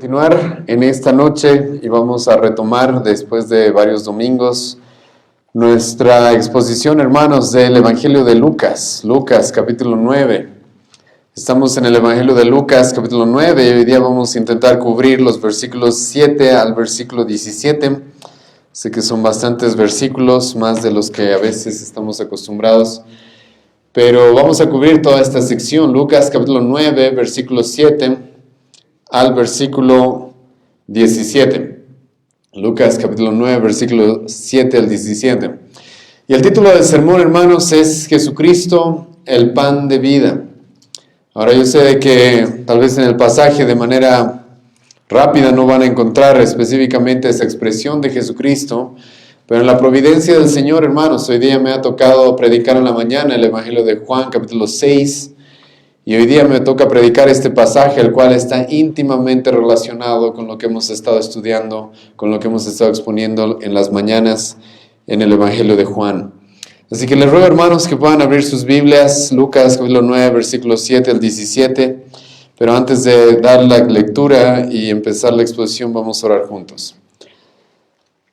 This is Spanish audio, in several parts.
Continuar en esta noche y vamos a retomar después de varios domingos nuestra exposición, hermanos, del Evangelio de Lucas, capítulo 9. Estamos en el Evangelio de Lucas capítulo 9 y hoy día vamos a intentar cubrir los versículos 7 al versículo 17. Sé que son bastantes versículos, más de los que a veces estamos acostumbrados, pero vamos a cubrir toda esta sección. Lucas capítulo 9, versículo 7 al versículo 17. Lucas capítulo 9, versículo 7 al 17. Y el título del sermón, hermanos, es Jesucristo, el pan de vida. Ahora yo sé que tal vez en el pasaje de manera rápida no van a encontrar específicamente esa expresión de Jesucristo, pero en la providencia del Señor, hermanos, hoy día me ha tocado predicar en la mañana el Evangelio de Juan capítulo 6, y hoy día me toca predicar este pasaje, el cual está íntimamente relacionado con lo que hemos estado estudiando, con lo que hemos estado exponiendo en las mañanas en el Evangelio de Juan. Así que les ruego, hermanos, que puedan abrir sus Biblias, Lucas capítulo 9, versículos 7 al 17. Pero antes de dar la lectura y empezar la exposición, vamos a orar juntos.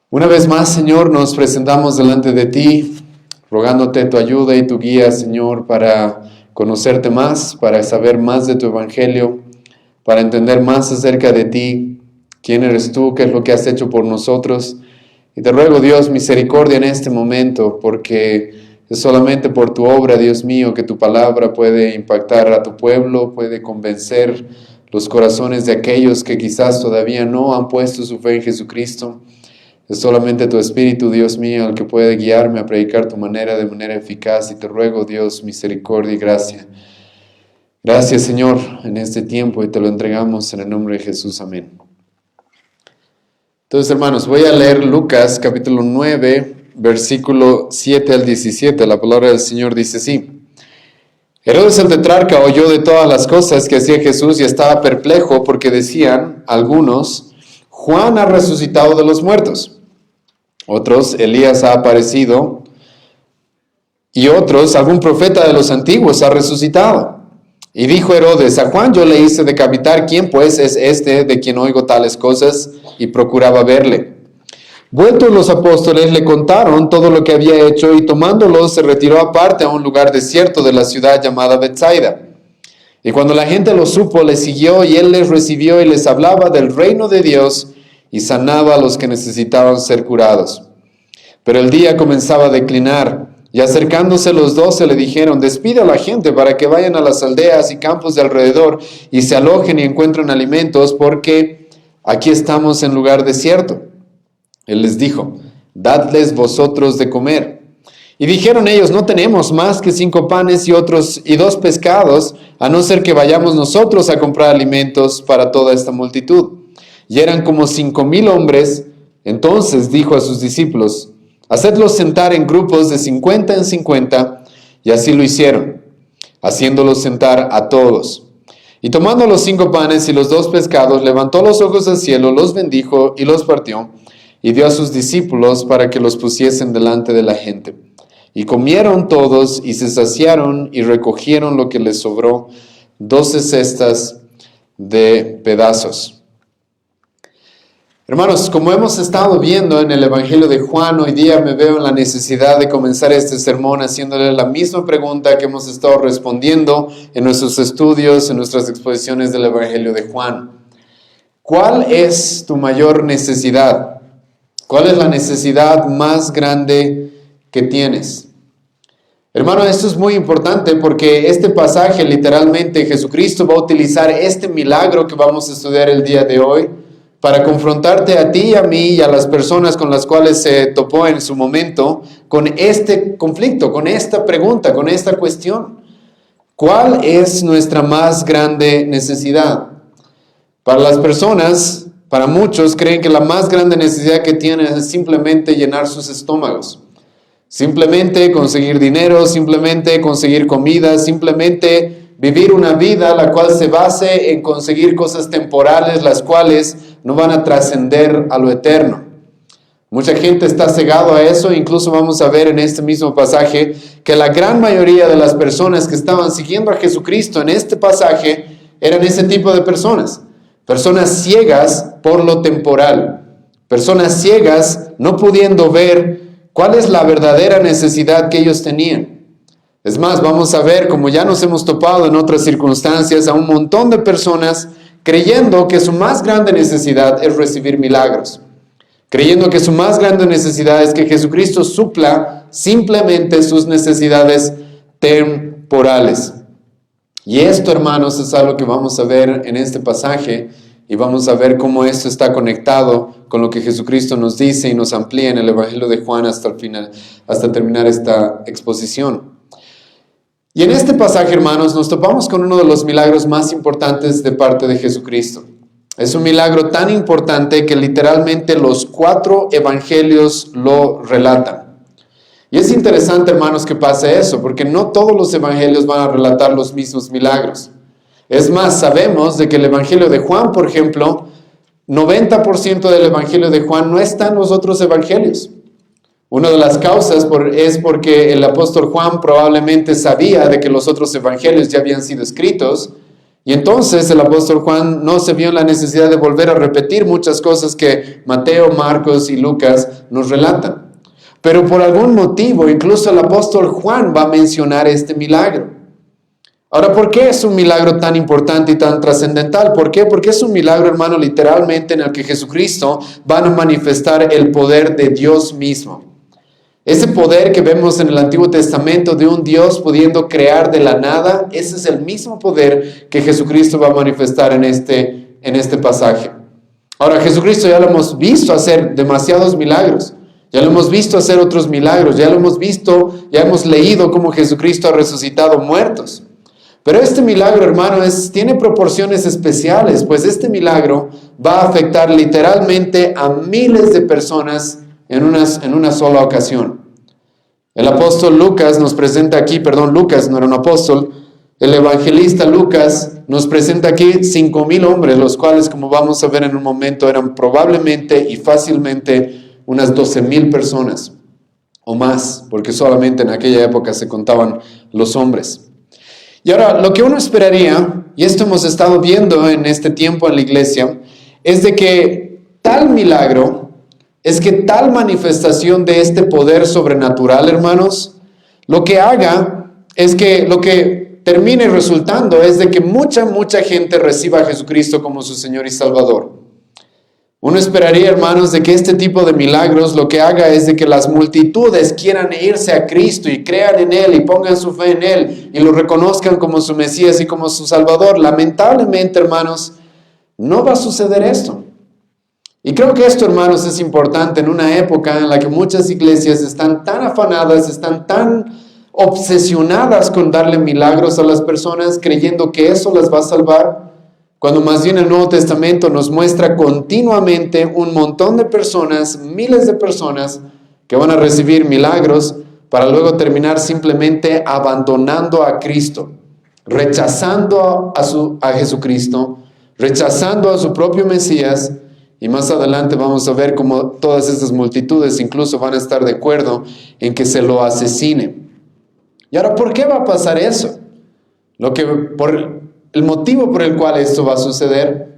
Una vez más, Señor, nos presentamos delante de ti, rogándote tu ayuda y tu guía, Señor, para conocerte más, para saber más de tu Evangelio, para entender más acerca de ti, quién eres tú, qué es lo que has hecho por nosotros. Y te ruego, Dios, misericordia en este momento, porque es solamente por tu obra, Dios mío, que tu palabra puede impactar a tu pueblo, puede convencer los corazones de aquellos que quizás todavía no han puesto su fe en Jesucristo. Es solamente tu Espíritu, Dios mío, el que puede guiarme a predicar de manera eficaz. Y te ruego, Dios, misericordia y gracia. Gracias, Señor, en este tiempo, y te lo entregamos en el nombre de Jesús. Amén. Entonces, hermanos, voy a leer Lucas capítulo 9, versículo 7 al 17. La palabra del Señor dice así: Herodes el tetrarca oyó de todas las cosas que hacía Jesús y estaba perplejo, porque decían algunos: Juan ha resucitado de los muertos. Otros: Elías ha aparecido. Y otros: algún profeta de los antiguos ha resucitado. Y dijo Herodes: a Juan yo le hice decapitar. ¿Quién pues es este de quien oigo tales cosas? Y procuraba verle. Vueltos los apóstoles le contaron todo lo que había hecho, y tomándolo se retiró aparte a un lugar desierto de la ciudad llamada Betsaida. Y cuando la gente lo supo, le siguió, y él les recibió y les hablaba del reino de Dios, y sanaba a los que necesitaban ser curados. Pero el día comenzaba a declinar, y acercándose los 12 le dijeron: despide a la gente para que vayan a las aldeas y campos de alrededor, y se alojen y encuentren alimentos, porque aquí estamos en lugar desierto. Él les dijo: dadles vosotros de comer. Y dijeron ellos: no tenemos más que 5 panes y 2 pescados, a no ser que vayamos nosotros a comprar alimentos para toda esta multitud. Y eran como 5,000 hombres. Entonces dijo a sus discípulos: hacedlos sentar en grupos de 50 en 50, y así lo hicieron, haciéndolos sentar a todos. Y tomando los 5 panes y los 2 pescados, levantó los ojos al cielo, los bendijo y los partió, y dio a sus discípulos para que los pusiesen delante de la gente. Y comieron todos, y se saciaron, y recogieron lo que les sobró, 12 cestas de pedazos. Hermanos, como hemos estado viendo en el Evangelio de Juan, hoy día me veo en la necesidad de comenzar este sermón haciéndole la misma pregunta que hemos estado respondiendo en nuestros estudios, en nuestras exposiciones del Evangelio de Juan. ¿Cuál es tu mayor necesidad? ¿Cuál es la necesidad más grande que tienes? Hermano, esto es muy importante porque este pasaje, literalmente, Jesucristo va a utilizar este milagro que vamos a estudiar el día de hoy para confrontarte a ti y a mí y a las personas con las cuales se topó en su momento con este conflicto, con esta pregunta, con esta cuestión. ¿Cuál es nuestra más grande necesidad? Para las personas, para muchos, creen que la más grande necesidad que tienen es simplemente llenar sus estómagos. Simplemente conseguir dinero, simplemente conseguir comida, simplemente vivir una vida la cual se base en conseguir cosas temporales, las cuales no van a trascender a lo eterno. Mucha gente está cegado a eso. Incluso vamos a ver en este mismo pasaje que la gran mayoría de las personas que estaban siguiendo a Jesucristo en este pasaje eran ese tipo de personas. personas ciegas por lo temporal, personas ciegas no pudiendo ver cuál es la verdadera necesidad que ellos tenían. Es más, vamos a ver, como ya nos hemos topado en otras circunstancias, a un montón de personas creyendo que su más grande necesidad es recibir milagros, creyendo que su más grande necesidad es que Jesucristo supla simplemente sus necesidades temporales. Y esto, hermanos, es algo que vamos a ver en este pasaje y vamos a ver cómo esto está conectado con lo que Jesucristo nos dice y nos amplía en el Evangelio de Juan hasta el final, hasta terminar esta exposición. Y en este pasaje, hermanos, nos topamos con uno de los milagros más importantes de parte de Jesucristo. Es un milagro tan importante que literalmente los 4 evangelios lo relatan. Y es interesante, hermanos, que pase eso, porque no todos los evangelios van a relatar los mismos milagros. Es más, sabemos de que el Evangelio de Juan, por ejemplo, 90% del Evangelio de Juan no está en los otros evangelios. Una de las causas es porque el apóstol Juan probablemente sabía de que los otros evangelios ya habían sido escritos, y entonces el apóstol Juan no se vio en la necesidad de volver a repetir muchas cosas que Mateo, Marcos y Lucas nos relatan. Pero por algún motivo, incluso el apóstol Juan va a mencionar este milagro. Ahora, ¿por qué es un milagro tan importante y tan trascendental? ¿Por qué? Porque es un milagro, hermano, literalmente en el que Jesucristo va a manifestar el poder de Dios mismo. Ese poder que vemos en el Antiguo Testamento de un Dios pudiendo crear de la nada, ese es el mismo poder que Jesucristo va a manifestar en este pasaje. Ahora, Jesucristo ya lo hemos visto hacer demasiados milagros. Ya lo hemos visto hacer otros milagros, ya lo hemos visto, ya hemos leído cómo Jesucristo ha resucitado muertos. Pero este milagro, hermano, tiene proporciones especiales, pues este milagro va a afectar literalmente a miles de personas en una sola ocasión. El apóstol Lucas nos presenta aquí, Lucas no era un apóstol, el evangelista Lucas nos presenta aquí 5,000 hombres, los cuales, como vamos a ver en un momento, eran probablemente y fácilmente unas 12,000 personas o más, porque solamente en aquella época se contaban los hombres. Y ahora, lo que uno esperaría, y esto hemos estado viendo en este tiempo en la iglesia, es de que tal milagro, es que tal manifestación de este poder sobrenatural, hermanos, lo que haga es que lo que termine resultando es de que mucha gente reciba a Jesucristo como su Señor y Salvador. Uno esperaría, hermanos, de que este tipo de milagros lo que haga es de que las multitudes quieran irse a Cristo y crean en Él y pongan su fe en Él y lo reconozcan como su Mesías y como su Salvador. Lamentablemente, hermanos, no va a suceder esto. Y creo que esto, hermanos, es importante en una época en la que muchas iglesias están tan afanadas, están tan obsesionadas con darle milagros a las personas, creyendo que eso las va a salvar. Cuando más bien el Nuevo Testamento nos muestra continuamente un montón de personas, miles de personas, que van a recibir milagros para luego terminar simplemente abandonando a Cristo, rechazando a Jesucristo, rechazando a su propio Mesías, y más adelante vamos a ver cómo todas estas multitudes incluso van a estar de acuerdo en que se lo asesinen. Y ahora, ¿por qué va a pasar eso? El motivo por el cual esto va a suceder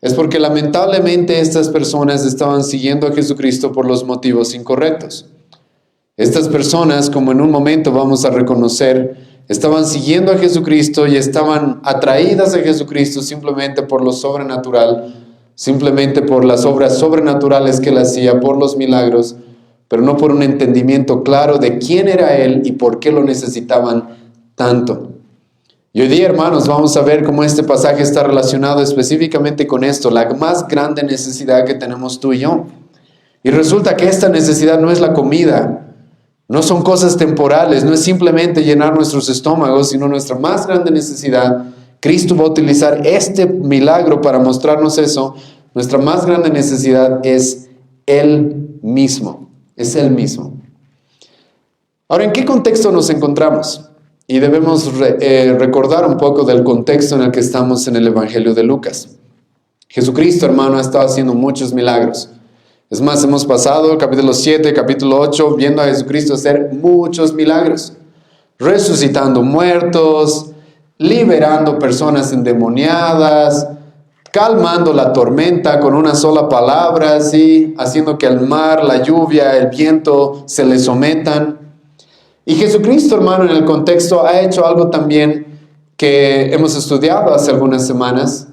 es porque lamentablemente estas personas estaban siguiendo a Jesucristo por los motivos incorrectos. Estas personas, como en un momento vamos a reconocer, estaban siguiendo a Jesucristo y estaban atraídas a Jesucristo simplemente por lo sobrenatural, simplemente por las obras sobrenaturales que Él hacía, por los milagros, pero no por un entendimiento claro de quién era Él y por qué lo necesitaban tanto. Y hoy día, hermanos, vamos a ver cómo este pasaje está relacionado específicamente con esto, la más grande necesidad que tenemos tú y yo. Y resulta que esta necesidad no es la comida, no son cosas temporales, no es simplemente llenar nuestros estómagos, sino nuestra más grande necesidad. Cristo va a utilizar este milagro para mostrarnos eso. Nuestra más grande necesidad es Él mismo, es Él mismo. Ahora, ¿en qué contexto nos encontramos? Y debemos recordar un poco del contexto en el que estamos en el Evangelio de Lucas. Jesucristo, hermano, ha estado haciendo muchos milagros. Es más, hemos pasado capítulo 7, capítulo 8, viendo a Jesucristo hacer muchos milagros. Resucitando muertos, liberando personas endemoniadas, calmando la tormenta con una sola palabra, así, haciendo que el mar, la lluvia, el viento se le sometan. Y Jesucristo, hermano, en el contexto ha hecho algo también que hemos estudiado hace algunas semanas,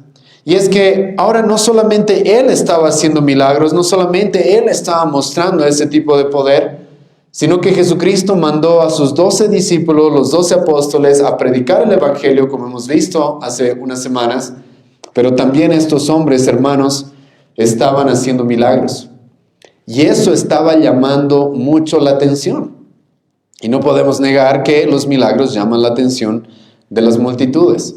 y es que ahora no solamente Él estaba haciendo milagros, no solamente Él estaba mostrando ese tipo de poder, sino que Jesucristo mandó a sus 12 discípulos, los 12 apóstoles, a predicar el Evangelio, como hemos visto hace unas semanas, pero también estos hombres, hermanos, estaban haciendo milagros. Y eso estaba llamando mucho la atención. Y no podemos negar que los milagros llaman la atención de las multitudes.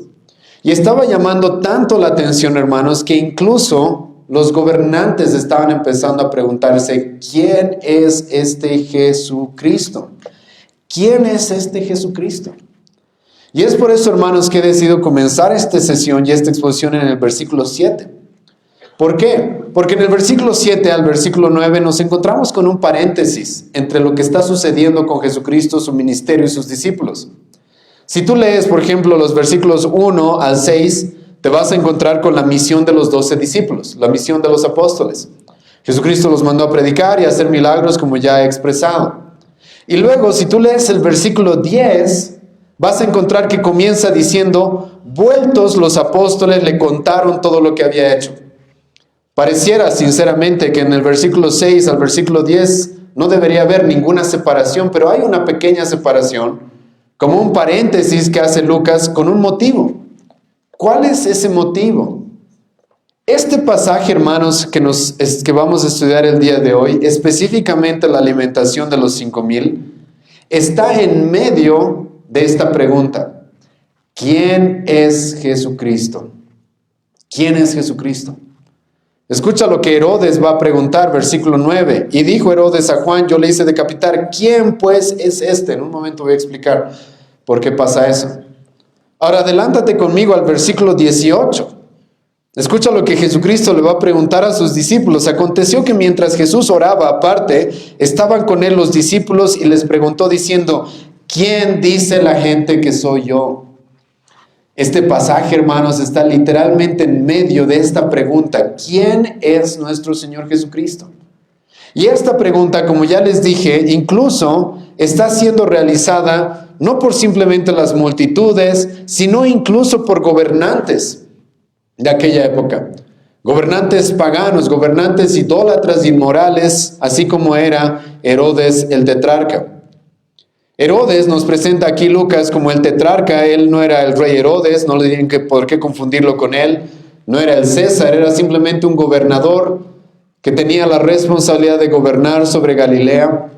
Y estaba llamando tanto la atención, hermanos, que incluso los gobernantes estaban empezando a preguntarse, ¿quién es este Jesucristo? ¿Quién es este Jesucristo? Y es por eso, hermanos, que he decidido comenzar esta sesión y esta exposición en el versículo 7. ¿Por qué? Porque en el versículo 7 al versículo 9 nos encontramos con un paréntesis entre lo que está sucediendo con Jesucristo, su ministerio y sus discípulos. Si tú lees, por ejemplo, los versículos 1 al 6, te vas a encontrar con la misión de los 12 discípulos, la misión de los apóstoles. Jesucristo los mandó a predicar y a hacer milagros, como ya he expresado. Y luego, si tú lees el versículo 10, vas a encontrar que comienza diciendo, vueltos los apóstoles le contaron todo lo que había hecho. Pareciera sinceramente que en el versículo 6 al versículo 10 no debería haber ninguna separación, pero hay una pequeña separación, como un paréntesis que hace Lucas con un motivo. ¿Cuál es ese motivo? Este pasaje, hermanos, que vamos a estudiar el día de hoy, específicamente la alimentación de los 5,000, está en medio de esta pregunta. ¿Quién es Jesucristo? ¿Quién es Jesucristo? Escucha lo que Herodes va a preguntar, versículo 9. Y dijo Herodes a Juan, yo le hice decapitar. ¿Quién pues es este? En un momento voy a explicar por qué pasa eso. Ahora adelántate conmigo al versículo 18. Escucha lo que Jesucristo le va a preguntar a sus discípulos. Aconteció que mientras Jesús oraba aparte, estaban con él los discípulos y les preguntó diciendo, ¿quién dice la gente que soy yo? Este pasaje, hermanos, está literalmente en medio de esta pregunta. ¿Quién es nuestro Señor Jesucristo? Y esta pregunta, como ya les dije, incluso está siendo realizada no por simplemente las multitudes, sino incluso por gobernantes de aquella época. Gobernantes paganos, gobernantes idólatras, inmorales, así como era Herodes el tetrarca. Herodes nos presenta aquí Lucas como el tetrarca. Él no era el rey Herodes, no le tienen por qué confundirlo con él. No era el César, era simplemente un gobernador que tenía la responsabilidad de gobernar sobre Galilea.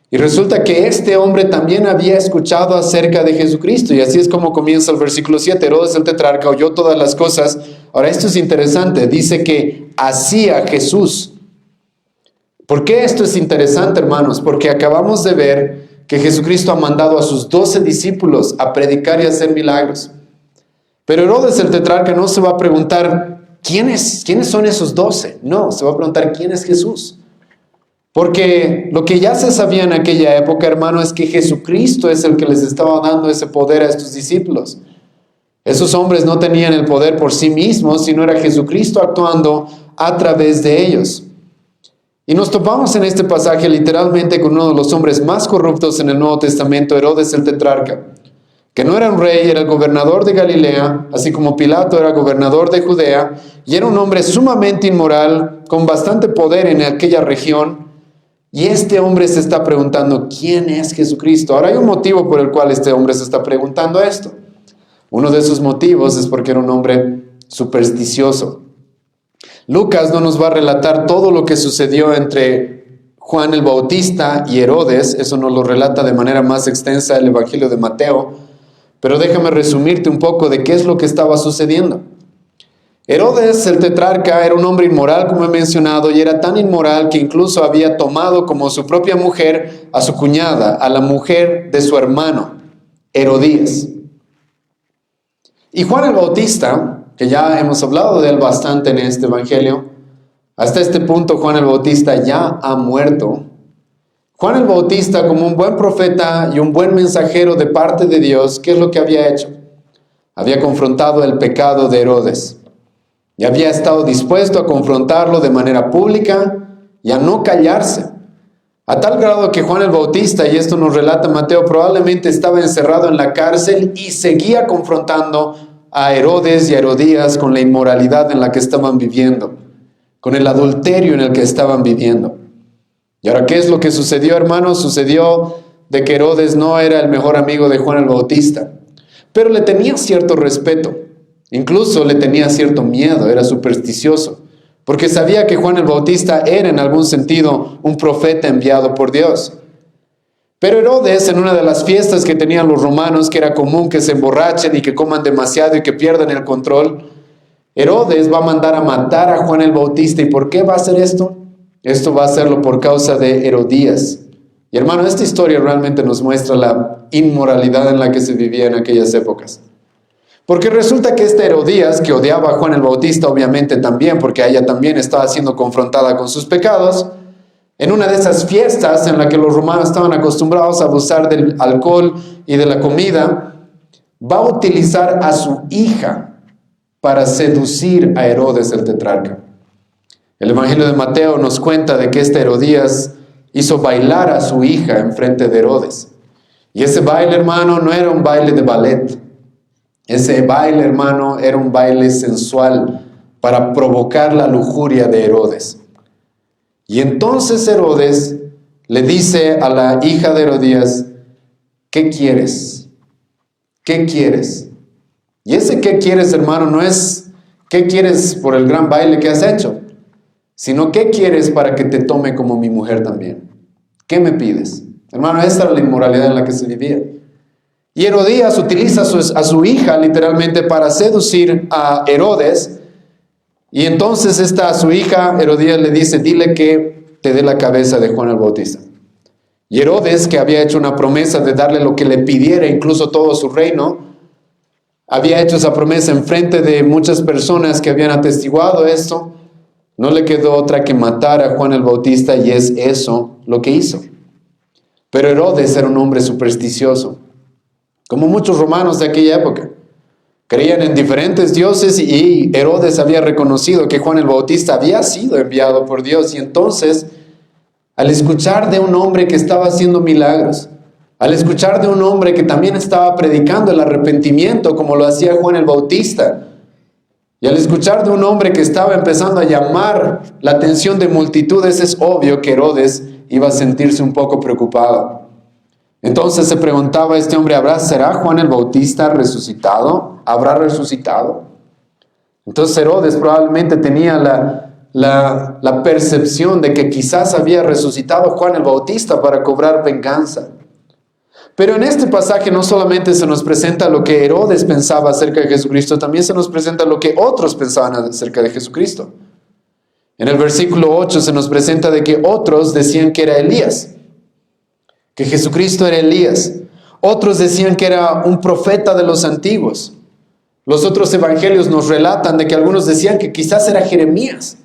Y resulta que este hombre también había escuchado acerca de Jesucristo. Y así es como comienza el versículo 7. Herodes el tetrarca oyó todas las cosas. Ahora esto es interesante. Dice que hacía Jesús. ¿Por qué esto es interesante, hermanos? Porque acabamos de ver que Jesucristo ha mandado a sus 12 discípulos a predicar y a hacer milagros. Pero Herodes el tetrarca no se va a preguntar, ¿quiénes son esos 12? No, se va a preguntar, ¿quién es Jesús? Porque lo que ya se sabía en aquella época, hermano, es que Jesucristo es el que les estaba dando ese poder a estos discípulos. Esos hombres no tenían el poder por sí mismos, sino era Jesucristo actuando a través de ellos. Y nos topamos en este pasaje literalmente con uno de los hombres más corruptos en el Nuevo Testamento, Herodes el tetrarca, que no era un rey, era el gobernador de Galilea, así como Pilato era gobernador de Judea, y era un hombre sumamente inmoral, con bastante poder en aquella región. Y este hombre se está preguntando, ¿quién es Jesucristo? Ahora hay un motivo por el cual este hombre se está preguntando esto. Uno de esos motivos es porque era un hombre supersticioso. Lucas no nos va a relatar todo lo que sucedió entre Juan el Bautista y Herodes. Eso nos lo relata de manera más extensa el Evangelio de Mateo. Pero déjame resumirte un poco de qué es lo que estaba sucediendo. Herodes el tetrarca era un hombre inmoral, como he mencionado, y era tan inmoral que incluso había tomado como su propia mujer a su cuñada, a la mujer de su hermano, Herodías. Y Juan el Bautista, que ya hemos hablado de él bastante en este evangelio, hasta este punto Juan el Bautista ya ha muerto. Juan el Bautista, como un buen profeta y un buen mensajero de parte de Dios, ¿qué es lo que había hecho? Había confrontado el pecado de Herodes. y había estado dispuesto a confrontarlo de manera pública y a no callarse. A tal grado que Juan el Bautista, y esto nos relata Mateo, probablemente estaba encerrado en la cárcel y seguía confrontando a Herodes y a Herodías con la inmoralidad en la que estaban viviendo, con el adulterio en el que estaban viviendo. Y ahora, ¿qué es lo que sucedió, hermanos? Sucedió de que Herodes no era el mejor amigo de Juan el Bautista, pero le tenía cierto respeto, incluso le tenía cierto miedo, era supersticioso, porque sabía que Juan el Bautista era en algún sentido un profeta enviado por Dios. Pero Herodes, en una de las fiestas que tenían los romanos, que era común que se emborrachen y que coman demasiado y que pierdan el control, Herodes va a mandar a matar a Juan el Bautista. ¿Y por qué va a hacer esto? Esto va a hacerlo por causa de Herodías. Y hermano, esta historia realmente nos muestra la inmoralidad en la que se vivía en aquellas épocas. Porque resulta que esta Herodías, que odiaba a Juan el Bautista obviamente también, porque ella también estaba siendo confrontada con sus pecados, en una de esas fiestas en la que los romanos estaban acostumbrados a abusar del alcohol y de la comida, va a utilizar a su hija para seducir a Herodes el tetrarca. El Evangelio de Mateo nos cuenta de que esta Herodías hizo bailar a su hija en frente de Herodes. Y ese baile, hermano, no era un baile de ballet. Ese baile, hermano, era un baile sensual para provocar la lujuria de Herodes. Y entonces Herodes le dice a la hija de Herodías, ¿qué quieres? ¿Qué quieres? Y ese ¿qué quieres, hermano? No es ¿qué quieres por el gran baile que has hecho? Sino ¿qué quieres para que te tome como mi mujer también? ¿Qué me pides? Hermano, esta era la inmoralidad en la que se vivía. Y Herodías utiliza a su hija literalmente para seducir a Herodes. Y entonces su hija Herodías le dice, dile que te dé la cabeza de Juan el Bautista. Y Herodes, que había hecho una promesa de darle lo que le pidiera, incluso todo su reino, había hecho esa promesa en frente de muchas personas que habían atestiguado esto. No le quedó otra que matar a Juan el Bautista, y es eso lo que hizo. Pero Herodes era un hombre supersticioso, como muchos romanos de aquella época. Creían en diferentes dioses y Herodes había reconocido que Juan el Bautista había sido enviado por Dios. Y entonces, al escuchar de un hombre que estaba haciendo milagros, al escuchar de un hombre que también estaba predicando el arrepentimiento como lo hacía Juan el Bautista, y al escuchar de un hombre que estaba empezando a llamar la atención de multitudes, es obvio que Herodes iba a sentirse un poco preocupado. Entonces se preguntaba este hombre, ¿será Juan el Bautista resucitado? ¿Habrá resucitado? Entonces Herodes probablemente tenía la percepción de que quizás había resucitado Juan el Bautista para cobrar venganza. Pero en este pasaje no solamente se nos presenta lo que Herodes pensaba acerca de Jesucristo, también se nos presenta lo que otros pensaban acerca de Jesucristo. En el versículo 8 se nos presenta de que otros decían que era Elías, que Jesucristo era Elías. Otros decían que era un profeta de los antiguos. Los otros evangelios nos relatan de que algunos decían que quizás era Jeremías.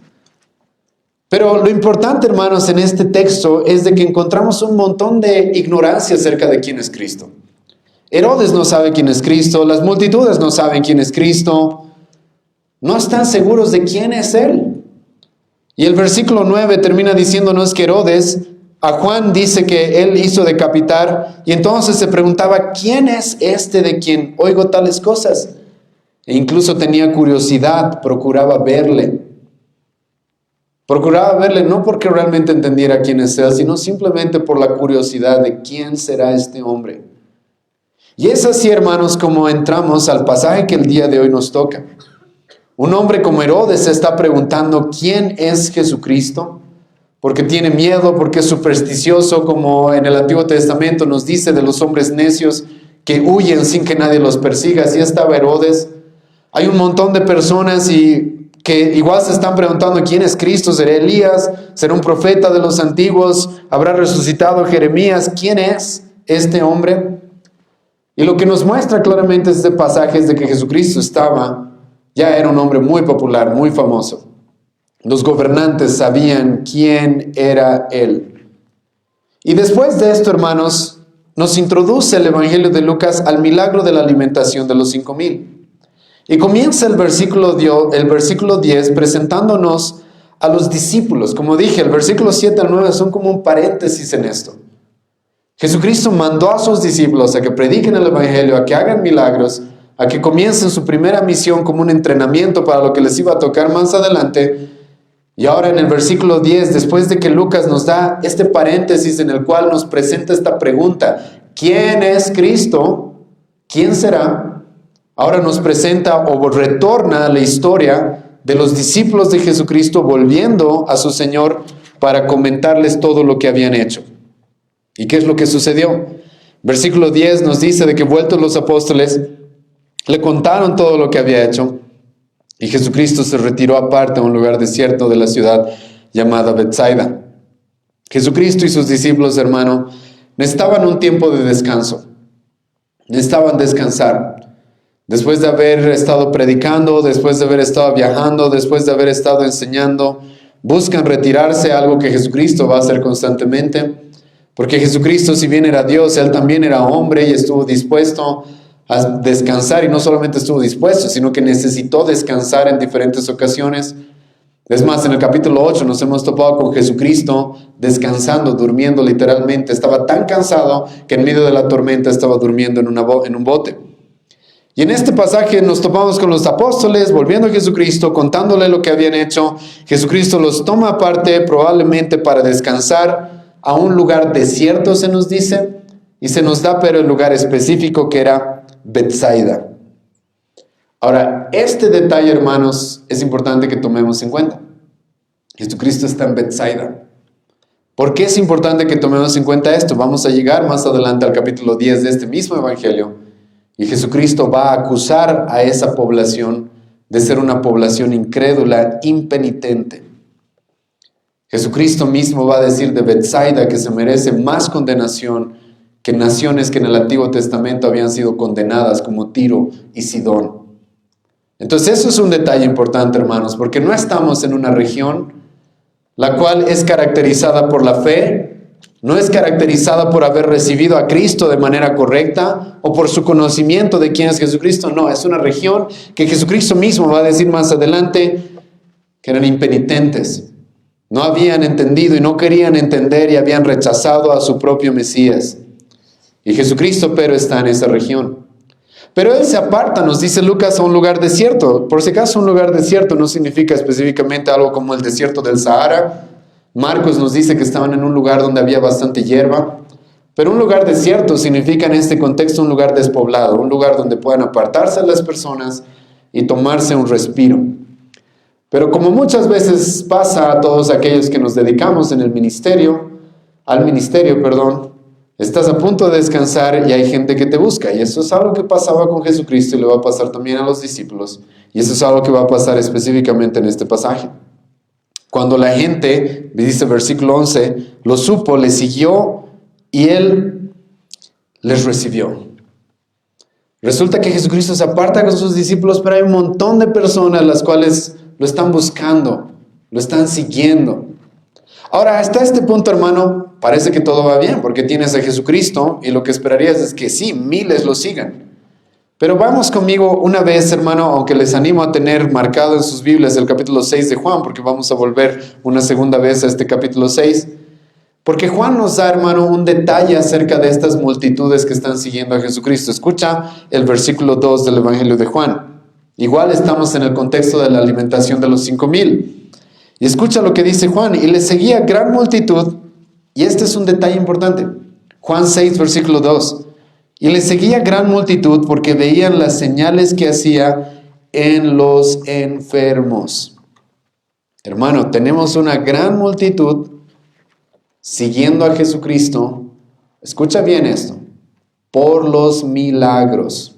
Pero lo importante, hermanos, en este texto es de que encontramos un montón de ignorancia acerca de quién es Cristo. Herodes no sabe quién es Cristo, las multitudes no saben quién es Cristo, no están seguros de quién es Él. Y el versículo 9 termina diciéndonos que Herodes a Juan dice que él hizo decapitar, y entonces se preguntaba, ¿quién es este de quien oigo tales cosas? E incluso tenía curiosidad, procuraba verle no porque realmente entendiera quién es él, sino simplemente por la curiosidad de quién será este hombre. Y es así, hermanos, como entramos al pasaje que el día de hoy nos toca. Un hombre como Herodes se está preguntando quién es Jesucristo, porque tiene miedo, porque es supersticioso, como en el Antiguo Testamento nos dice de los hombres necios que huyen sin que nadie los persiga. Así estaba Herodes. Hay un montón de personas que igual se están preguntando quién es Cristo. ¿Será Elías? ¿Será un profeta de los antiguos? ¿Habrá resucitado Jeremías? ¿Quién es este hombre? Y lo que nos muestra claramente este pasaje es de que Jesucristo ya era un hombre muy popular, muy famoso. Los gobernantes sabían quién era Él. Y después de esto, hermanos, nos introduce el Evangelio de Lucas al milagro de la alimentación de los 5,000. Y comienza el versículo 10 presentándonos a los discípulos. Como dije, el versículo 7 al 9 son como un paréntesis en esto. Jesucristo mandó a sus discípulos a que prediquen el Evangelio, a que hagan milagros, a que comiencen su primera misión como un entrenamiento para lo que les iba a tocar más adelante. Y ahora en el versículo 10, después de que Lucas nos da este paréntesis en el cual nos presenta esta pregunta, ¿quién es Cristo? ¿Quién será? Ahora nos presenta o retorna a la historia de los discípulos de Jesucristo volviendo a su Señor para comentarles todo lo que habían hecho. ¿Y qué es lo que sucedió? Versículo 10 nos dice de que vueltos los apóstoles, le contaron todo lo que había hecho y Jesucristo se retiró aparte a un lugar desierto de la ciudad llamada Betsaida. Jesucristo y sus discípulos, hermano, necesitaban un tiempo de descanso. Necesitaban descansar. Después de haber estado predicando, después de haber estado viajando, después de haber estado enseñando, buscan retirarse, algo que Jesucristo va a hacer constantemente. Porque Jesucristo, si bien era Dios, Él también era hombre y estuvo dispuesto a descansar. Y no solamente estuvo dispuesto, sino que necesitó descansar en diferentes ocasiones. Es más, en el capítulo 8 nos hemos topado con Jesucristo descansando, durmiendo literalmente. Estaba tan cansado que en medio de la tormenta estaba durmiendo en un bote. Y en este pasaje nos topamos con los apóstoles volviendo a Jesucristo, contándole lo que habían hecho. Jesucristo los toma aparte probablemente para descansar a un lugar desierto, se nos dice, y se nos da pero el lugar específico que era Betsaida. Ahora, este detalle, hermanos, es importante que tomemos en cuenta. Jesucristo está en Betsaida. ¿Por qué es importante que tomemos en cuenta esto? Vamos a llegar más adelante al capítulo 10 de este mismo evangelio, y Jesucristo va a acusar a esa población de ser una población incrédula, impenitente. Jesucristo mismo va a decir de Betsaida que se merece más condenación que naciones que en el Antiguo Testamento habían sido condenadas como Tiro y Sidón. Entonces eso es un detalle importante, hermanos, porque no estamos en una región la cual es caracterizada por la fe, no es caracterizada por haber recibido a Cristo de manera correcta o por su conocimiento de quién es Jesucristo. No, es una región que Jesucristo mismo va a decir más adelante que eran impenitentes. No habían entendido y no querían entender y habían rechazado a su propio Mesías. Y Jesucristo, pero está en esa región. Pero Él se aparta, nos dice Lucas, a un lugar desierto. Por si acaso un lugar desierto no significa específicamente algo como el desierto del Sahara. Marcos nos dice que estaban en un lugar donde había bastante hierba. Pero un lugar desierto significa en este contexto un lugar despoblado, un lugar donde puedan apartarse las personas y tomarse un respiro. Pero como muchas veces pasa a todos aquellos que nos dedicamos al ministerio, estás a punto de descansar y hay gente que te busca. Y eso es algo que pasaba con Jesucristo y le va a pasar también a los discípulos. Y eso es algo que va a pasar específicamente en este pasaje. Cuando la gente, dice versículo 11, lo supo, le siguió y Él les recibió. Resulta que Jesucristo se aparta con sus discípulos, pero hay un montón de personas las cuales lo están buscando, lo están siguiendo. Ahora, hasta este punto, hermano, parece que todo va bien, porque tienes a Jesucristo y lo que esperarías es que sí, miles lo sigan. Pero vamos conmigo una vez, hermano, aunque les animo a tener marcado en sus Biblias el capítulo 6 de Juan, porque vamos a volver una segunda vez a este capítulo 6. Porque Juan nos da, hermano, un detalle acerca de estas multitudes que están siguiendo a Jesucristo. Escucha el versículo 2 del Evangelio de Juan. Igual estamos en el contexto de la alimentación de los 5,000. Y escucha lo que dice Juan. Y le seguía gran multitud. Y este es un detalle importante. Juan 6, versículo 2. Y le seguía gran multitud porque veían las señales que hacía en los enfermos. Hermano, tenemos una gran multitud siguiendo a Jesucristo. Escucha bien esto. Por los milagros.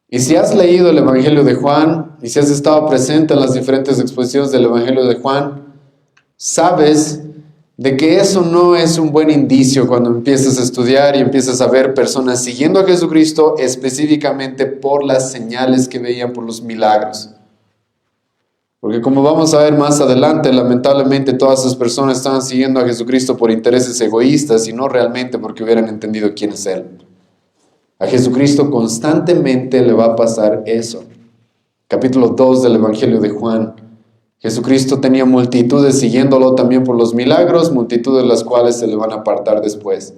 Y si has leído el Evangelio de Juan, y si has estado presente en las diferentes exposiciones del Evangelio de Juan, sabes de que eso no es un buen indicio cuando empiezas a estudiar y empiezas a ver personas siguiendo a Jesucristo específicamente por las señales que veían, por los milagros. Porque como vamos a ver más adelante, lamentablemente todas esas personas estaban siguiendo a Jesucristo por intereses egoístas y no realmente porque hubieran entendido quién es Él. A Jesucristo constantemente le va a pasar eso. Capítulo 2 del Evangelio de Juan. Jesucristo tenía multitudes siguiéndolo también por los milagros, multitudes de las cuales se le van a apartar después.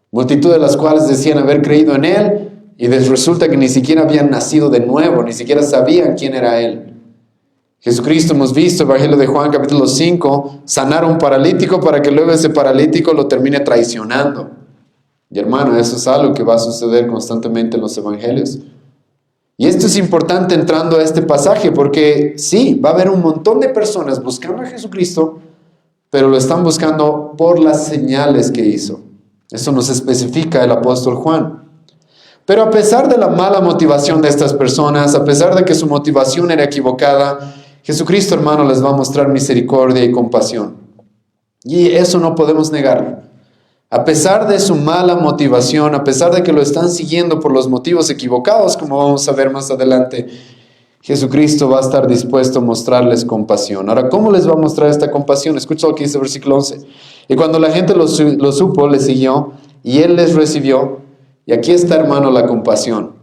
Multitud de las cuales decían haber creído en Él y resulta que ni siquiera habían nacido de nuevo, ni siquiera sabían quién era Él. Jesucristo, hemos visto, Evangelio de Juan capítulo 5, sanar a un paralítico para que luego ese paralítico lo termine traicionando. Y hermano, eso es algo que va a suceder constantemente en los evangelios. Y esto es importante entrando a este pasaje porque sí, va a haber un montón de personas buscando a Jesucristo, pero lo están buscando por las señales que hizo. Eso nos especifica el apóstol Juan. Pero a pesar de la mala motivación de estas personas, a pesar de que su motivación era equivocada, Jesucristo, hermano, les va a mostrar misericordia y compasión. Y eso no podemos negarlo. A pesar de su mala motivación, a pesar de que lo están siguiendo por los motivos equivocados, como vamos a ver más adelante, Jesucristo va a estar dispuesto a mostrarles compasión. Ahora, ¿cómo les va a mostrar esta compasión? Escucha lo que dice el versículo 11. Y cuando la gente lo supo, le siguió, y Él les recibió. Y aquí está, hermano, la compasión.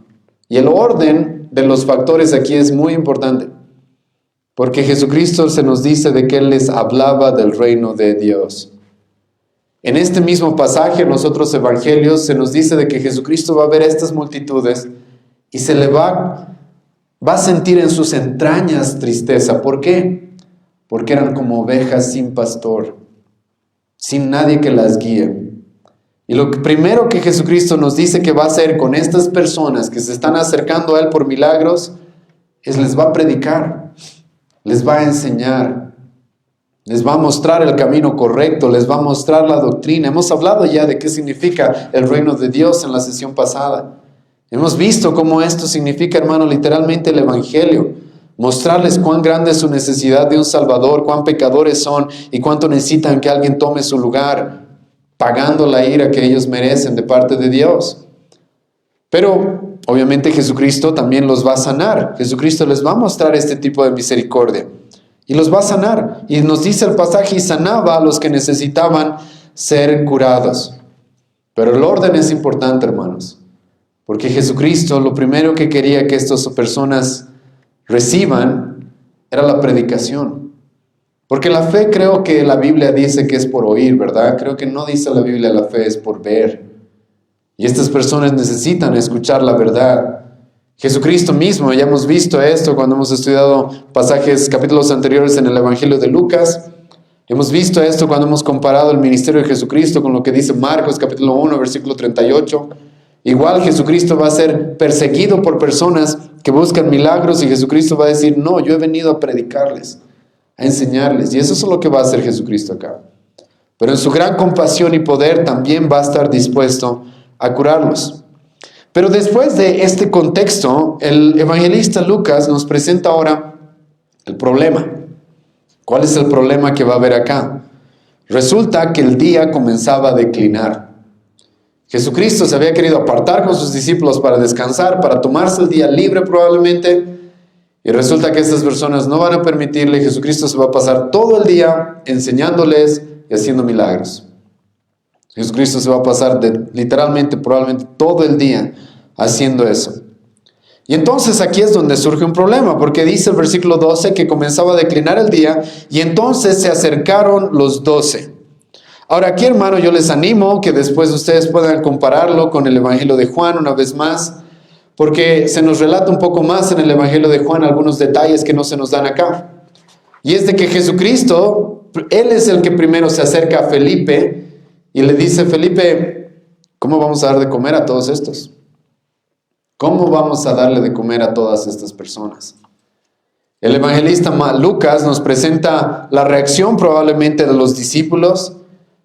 Y el orden de los factores aquí es muy importante. Porque Jesucristo se nos dice de que Él les hablaba del reino de Dios. En este mismo pasaje, en los otros evangelios, se nos dice de que Jesucristo va a ver a estas multitudes y se le va a sentir en sus entrañas tristeza. ¿Por qué? Porque eran como ovejas sin pastor, sin nadie que las guíe. Y lo primero que Jesucristo nos dice que va a hacer con estas personas que se están acercando a Él por milagros, es les va a predicar, les va a enseñar, les va a mostrar el camino correcto, les va a mostrar la doctrina. Hemos hablado ya de qué significa el reino de Dios en la sesión pasada. Hemos visto cómo esto significa, hermano, literalmente el evangelio. Mostrarles cuán grande es su necesidad de un Salvador, cuán pecadores son y cuánto necesitan que alguien tome su lugar, pagando la ira que ellos merecen de parte de Dios. Pero obviamente Jesucristo también los va a sanar. Jesucristo les va a mostrar este tipo de misericordia y los va a sanar. Y nos dice el pasaje, y sanaba a los que necesitaban ser curados. Pero el orden es importante, hermanos, porque Jesucristo lo primero que quería que estas personas reciban era la predicación. Porque la fe, creo que la Biblia dice que es por oír, ¿verdad? Creo que no dice la Biblia la fe es por ver. Y estas personas necesitan escuchar la verdad. Jesucristo mismo, ya hemos visto esto cuando hemos estudiado pasajes, capítulos anteriores en el Evangelio de Lucas. Hemos visto esto cuando hemos comparado el ministerio de Jesucristo con lo que dice Marcos, capítulo 1, versículo 38. Igual Jesucristo va a ser perseguido por personas que buscan milagros y Jesucristo va a decir, no, yo he venido a predicarles, a enseñarles. Y eso es lo que va a hacer Jesucristo acá. Pero en su gran compasión y poder también va a estar dispuesto a curarlos. Pero después de este contexto, el evangelista Lucas nos presenta ahora el problema. ¿Cuál es el problema que va a haber acá? Resulta que el día comenzaba a declinar. Jesucristo se había querido apartar con sus discípulos para descansar, para tomarse el día libre probablemente, y resulta que estas personas no van a permitirle. Jesucristo se va a pasar todo el día enseñándoles y haciendo milagros. Jesucristo se va a pasar literalmente, probablemente todo el día haciendo eso. Y entonces aquí es donde surge un problema, porque dice el versículo 12 que comenzaba a declinar el día y entonces se acercaron los 12. Ahora aquí, hermano, yo les animo que después ustedes puedan compararlo con el Evangelio de Juan una vez más, porque se nos relata un poco más en el Evangelio de Juan algunos detalles que no se nos dan acá. Y es de que Jesucristo, Él es el que primero se acerca a Felipe y le dice, Felipe, ¿cómo vamos a dar de comer a todos estos? ¿Cómo vamos a darle de comer a todas estas personas? El evangelista Lucas nos presenta la reacción probablemente de los discípulos,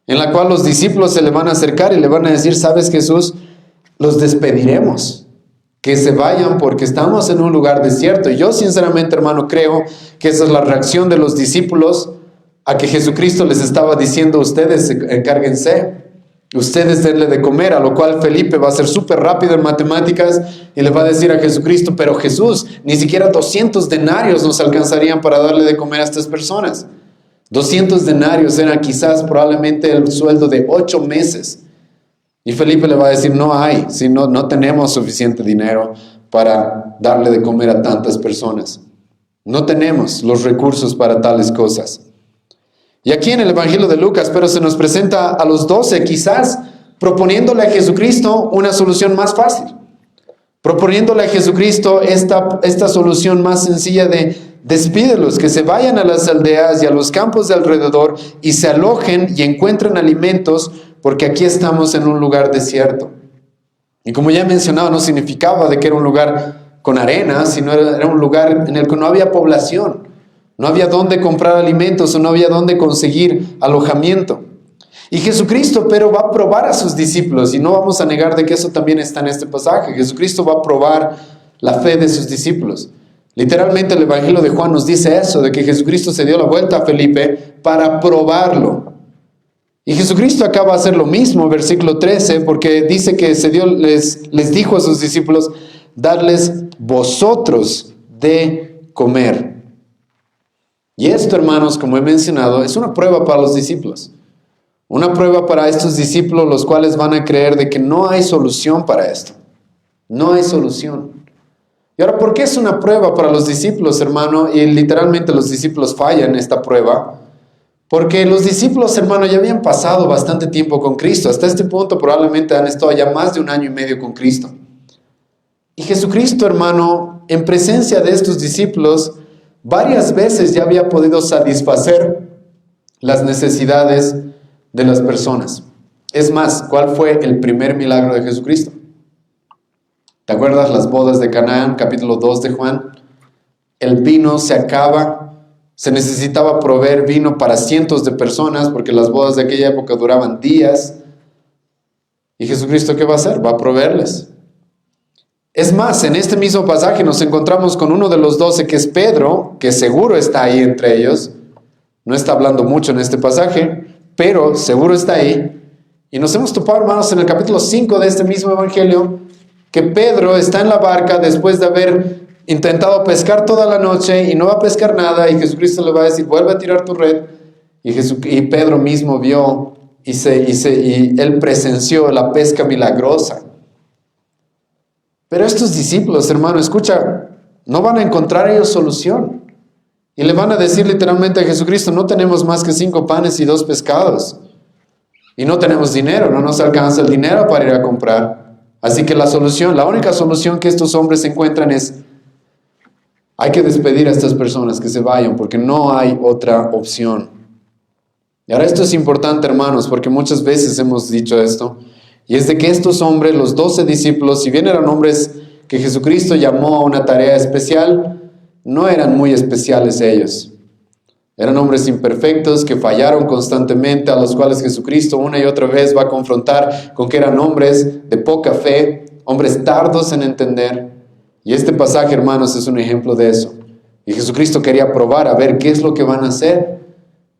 en la cual los discípulos se le van a acercar y le van a decir, ¿sabes, Jesús? Los despediremos, que se vayan porque estamos en un lugar desierto. Y yo sinceramente, hermano, creo que esa es la reacción de los discípulos a que Jesucristo les estaba diciendo, ustedes encárguense, ustedes denle de comer, a lo cual Felipe va a ser súper rápido en matemáticas y le va a decir a Jesucristo, pero Jesús, ni siquiera 200 denarios nos alcanzarían para darle de comer a estas personas. 200 denarios eran quizás probablemente el sueldo de 8 meses. Y Felipe le va a decir, no hay, si no tenemos suficiente dinero para darle de comer a tantas personas. No tenemos los recursos para tales cosas. Y aquí en el Evangelio de Lucas, pero se nos presenta a los 12 quizás proponiéndole a Jesucristo una solución más fácil. Proponiéndole a Jesucristo esta solución más sencilla de despídelos, que se vayan a las aldeas y a los campos de alrededor y se alojen y encuentren alimentos, porque aquí estamos en un lugar desierto. Y como ya he mencionado, no significaba de que era un lugar con arena, sino era un lugar en el que no había población, no había dónde comprar alimentos o no había dónde conseguir alojamiento. Y Jesucristo, pero va a probar a sus discípulos, y no vamos a negar de que eso también está en este pasaje. Jesucristo va a probar la fe de sus discípulos. Literalmente el Evangelio de Juan nos dice eso, de que Jesucristo se dio la vuelta a Felipe para probarlo. Y Jesucristo acaba de hacer lo mismo, versículo 13, porque dice que les dijo a sus discípulos, darles vosotros de comer. Y esto, hermanos, como he mencionado, es una prueba para los discípulos. Una prueba para estos discípulos, los cuales van a creer de que no hay solución para esto. No hay solución. Y ahora, ¿por qué es una prueba para los discípulos, hermano? Y literalmente los discípulos fallan en esta prueba. Porque los discípulos, hermano, ya habían pasado bastante tiempo con Cristo. Hasta este punto probablemente han estado ya más de 1 año y medio con Cristo. Y Jesucristo, hermano, en presencia de estos discípulos, varias veces ya había podido satisfacer las necesidades de las personas. Es más, ¿cuál fue el primer milagro de Jesucristo? ¿Te acuerdas las bodas de Canaán, capítulo 2 de Juan? El vino se acaba, se necesitaba proveer vino para cientos de personas porque las bodas de aquella época duraban días. ¿Y Jesucristo qué va a hacer? Va a proveerles. Es más, en este mismo pasaje nos encontramos con uno de los 12, que es Pedro, que seguro está ahí entre ellos. No está hablando mucho en este pasaje, pero seguro está ahí. Y nos hemos topado, hermanos, en el capítulo 5 de este mismo evangelio, que Pedro está en la barca después de haber intentado pescar toda la noche y no va a pescar nada, y Jesucristo le va a decir, vuelve a tirar tu red. Y Pedro mismo vio y él presenció la pesca milagrosa. Pero estos discípulos, hermano, escucha, no van a encontrar ellos solución. Y le van a decir literalmente a Jesucristo, no tenemos más que 5 panes y 2 pescados. Y no tenemos dinero, no nos alcanza el dinero para ir a comprar. Así que la única solución que estos hombres encuentran es, hay que despedir a estas personas, que se vayan, porque no hay otra opción. Y ahora esto es importante, hermanos, porque muchas veces hemos dicho esto, y es de que estos hombres, los 12 discípulos, si bien eran hombres que Jesucristo llamó a una tarea especial, no eran muy especiales ellos. Eran hombres imperfectos que fallaron constantemente, a los cuales Jesucristo una y otra vez va a confrontar con que eran hombres de poca fe, hombres tardos en entender. Y este pasaje, hermanos, es un ejemplo de eso. Y Jesucristo quería probar a ver qué es lo que van a hacer.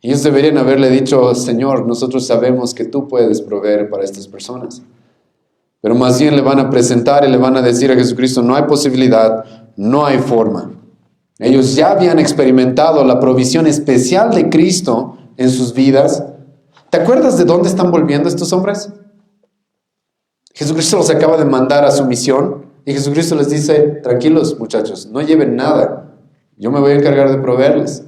Ellos deberían haberle dicho, Señor, nosotros sabemos que tú puedes proveer para estas personas. Pero más bien le van a presentar y le van a decir a Jesucristo, no hay posibilidad, no hay forma. Ellos ya habían experimentado la provisión especial de Cristo en sus vidas. ¿Te acuerdas de dónde están volviendo estos hombres? Jesucristo los acaba de mandar a su misión y Jesucristo les dice, tranquilos muchachos, no lleven nada, yo me voy a encargar de proveerles.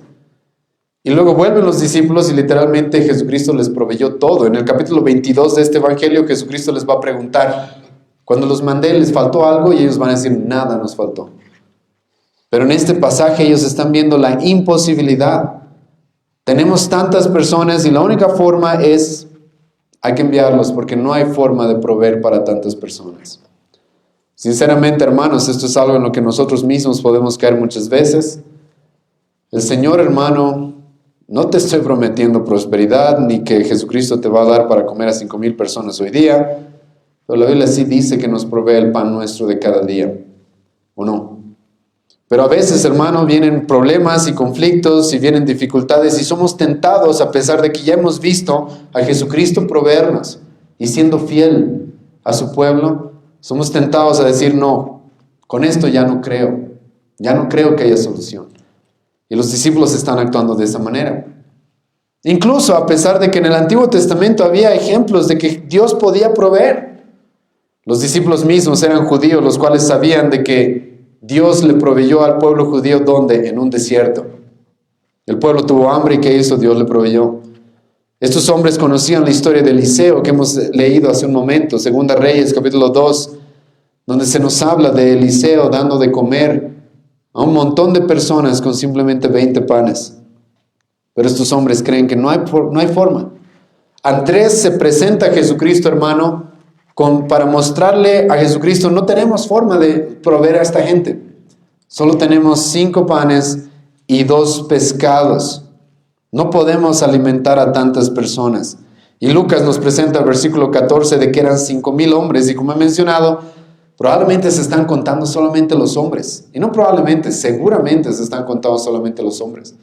Y luego vuelven los discípulos y literalmente Jesucristo les proveyó todo. En el capítulo 22 de este evangelio, Jesucristo les va a preguntar, cuando los mandé, ¿les faltó algo? Y ellos van a decir, nada nos faltó. Pero en este pasaje ellos están viendo la imposibilidad. Tenemos tantas personas y la única forma es, hay que enviarlos porque no hay forma de proveer para tantas personas. Sinceramente, hermanos, esto es algo en lo que nosotros mismos podemos caer muchas veces. El Señor, hermano, no te estoy prometiendo prosperidad ni que Jesucristo te va a dar para comer a 5,000 personas hoy día, pero la Biblia sí dice que nos provee el pan nuestro de cada día, ¿o no? Pero a veces, hermano, vienen problemas y conflictos y vienen dificultades y somos tentados, a pesar de que ya hemos visto a Jesucristo proveernos y siendo fiel a su pueblo, somos tentados a decir, no, con esto ya no creo que haya solución. Y los discípulos están actuando de esa manera. Incluso a pesar de que en el Antiguo Testamento había ejemplos de que Dios podía proveer. Los discípulos mismos eran judíos, los cuales sabían de que Dios le proveyó al pueblo judío, ¿dónde? En un desierto. El pueblo tuvo hambre y ¿qué hizo? Dios le proveyó. Estos hombres conocían la historia de Eliseo que hemos leído hace un momento, Segunda Reyes, capítulo 2, donde se nos habla de Eliseo dando de comer a un montón de personas con simplemente 20 panes. Pero estos hombres creen que no hay forma. Andrés se presenta a Jesucristo, hermano, para mostrarle a Jesucristo, no tenemos forma de proveer a esta gente. Solo tenemos 5 panes y 2 pescados. No podemos alimentar a tantas personas. Y Lucas nos presenta el versículo 14 de que eran 5,000 hombres. Y como he mencionado, probablemente se están contando solamente los hombres. Y no probablemente, seguramente se están contando solamente los hombres.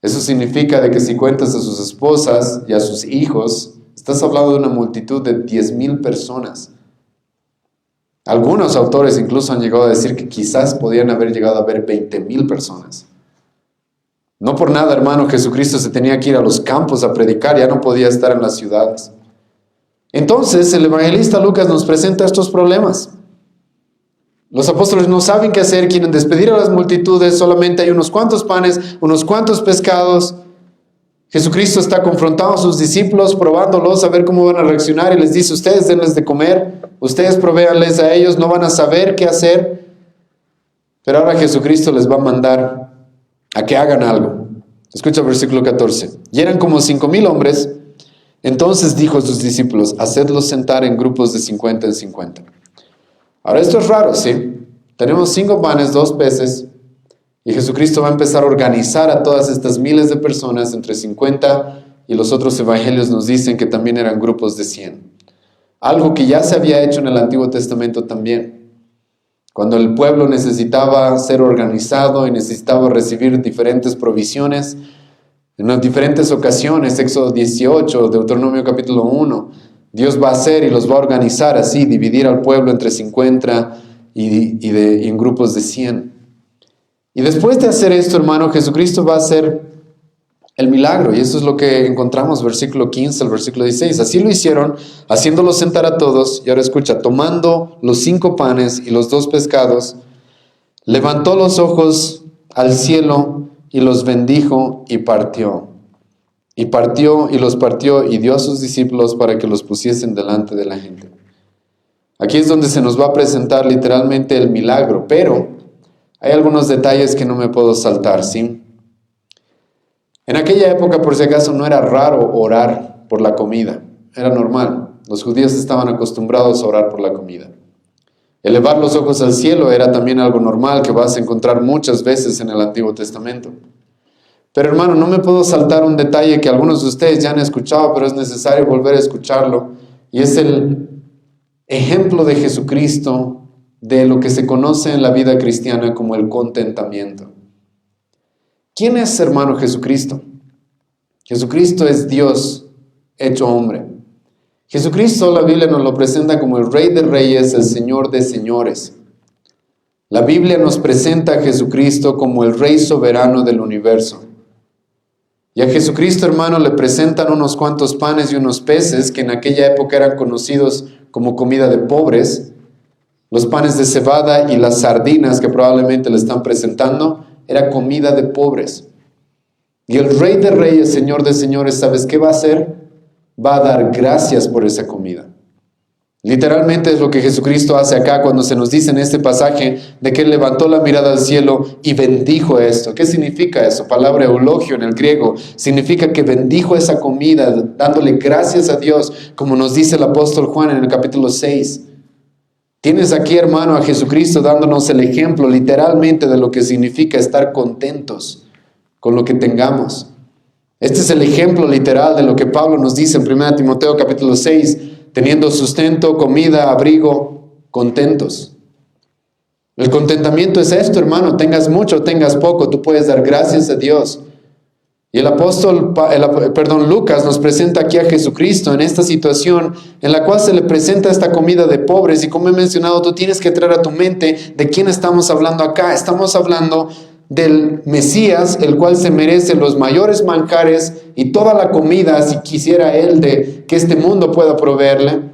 Eso significa de que si cuentas a sus esposas y a sus hijos, estás hablando de una multitud de 10,000 personas. Algunos autores incluso han llegado a decir que quizás podían haber llegado a ver 20,000 personas. No por nada, hermano, Jesucristo se tenía que ir a los campos a predicar, ya no podía estar en las ciudades. Entonces, el evangelista Lucas nos presenta estos problemas. Los apóstoles no saben qué hacer, quieren despedir a las multitudes, solamente hay unos cuantos panes, unos cuantos pescados. Jesucristo está confrontando a sus discípulos, probándolos a ver cómo van a reaccionar y les dice, ustedes denles de comer, ustedes provéanles a ellos, no van a saber qué hacer. Pero ahora Jesucristo les va a mandar a que hagan algo. Escucha el versículo 14. Y eran como 5,000 hombres. Entonces dijo a sus discípulos, hacedlos sentar en grupos de 50 en 50. Ahora esto es raro, ¿sí? Tenemos 5 panes, 2 peces, y Jesucristo va a empezar a organizar a todas estas miles de personas entre 50, y los otros evangelios nos dicen que también eran grupos de 100. Algo que ya se había hecho en el Antiguo Testamento también. Cuando el pueblo necesitaba ser organizado y necesitaba recibir diferentes provisiones, en las diferentes ocasiones, Éxodo 18, Deuteronomio capítulo 1, Dios va a hacer y los va a organizar así, dividir al pueblo entre 50 y en grupos de 100. Y después de hacer esto, hermano, Jesucristo va a hacer el milagro. Y eso es lo que encontramos, versículo 15 al versículo 16. Así lo hicieron, haciéndolos sentar a todos. Y ahora escucha, tomando los 5 panes y los 2 pescados, levantó los ojos al cielo y los bendijo y partió. Y partió y los partió y dio a sus discípulos para que los pusiesen delante de la gente. Aquí es donde se nos va a presentar literalmente el milagro, pero hay algunos detalles que no me puedo saltar, ¿sí? En aquella época, por si acaso, no era raro orar por la comida, era normal. Los judíos estaban acostumbrados a orar por la comida. Elevar los ojos al cielo era también algo normal que vas a encontrar muchas veces en el Antiguo Testamento. Pero hermano, no me puedo saltar un detalle que algunos de ustedes ya han escuchado, pero es necesario volver a escucharlo. Y es el ejemplo de Jesucristo de lo que se conoce en la vida cristiana como el contentamiento. ¿Quién es, hermano, Jesucristo? Jesucristo es Dios hecho hombre. Jesucristo, la Biblia nos lo presenta como el Rey de Reyes, el Señor de Señores. La Biblia nos presenta a Jesucristo como el Rey soberano del universo. Y a Jesucristo, hermano, le presentan unos cuantos panes y unos peces que en aquella época eran conocidos como comida de pobres. Los panes de cebada y las sardinas que probablemente le están presentando era comida de pobres. Y el Rey de Reyes, Señor de Señores, ¿sabes qué va a hacer? Va a dar gracias por esa comida. Literalmente es lo que Jesucristo hace acá cuando se nos dice en este pasaje de que Él levantó la mirada al cielo y bendijo esto. ¿Qué significa eso? Palabra eulogio en el griego. Significa que bendijo esa comida dándole gracias a Dios, como nos dice el apóstol Juan en el capítulo 6. Tienes aquí, hermano, a Jesucristo dándonos el ejemplo literalmente de lo que significa estar contentos con lo que tengamos. Este es el ejemplo literal de lo que Pablo nos dice en 1 Timoteo capítulo 6, teniendo sustento, comida, abrigo, contentos. El contentamiento es esto, hermano, tengas mucho o tengas poco, tú puedes dar gracias a Dios. Y Lucas nos presenta aquí a Jesucristo en esta situación en la cual se le presenta esta comida de pobres. Y como he mencionado, tú tienes que traer a tu mente de quién estamos hablando acá. Estamos hablando del Mesías, el cual se merece los mayores manjares y toda la comida, si quisiera Él, de que este mundo pueda proveerle.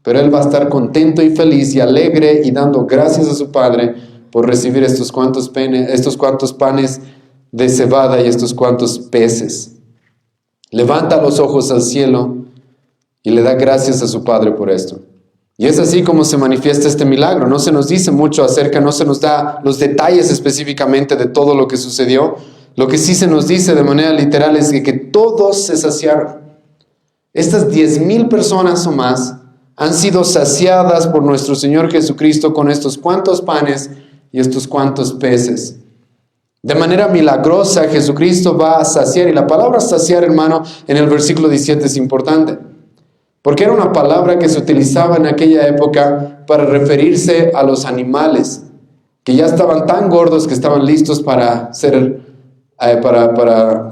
pero él va a estar contento y feliz y alegre y dando gracias a su Padre por recibir estos cuantos panes de cebada y estos cuantos peces. Levanta los ojos al cielo y le da gracias a su Padre por esto. Y es así como se manifiesta este milagro. No se nos dice mucho acerca, no se nos da los detalles específicamente de todo lo que sucedió. Lo que sí se nos dice de manera literal es que todos se saciaron. Estas 10,000 personas o más han sido saciadas por nuestro Señor Jesucristo con estos cuantos panes y estos cuantos peces. De manera milagrosa, Jesucristo va a saciar. Y la palabra saciar, hermano, en el versículo 17 es importante. Porque era una palabra que se utilizaba en aquella época para referirse a los animales, que ya estaban tan gordos que estaban listos para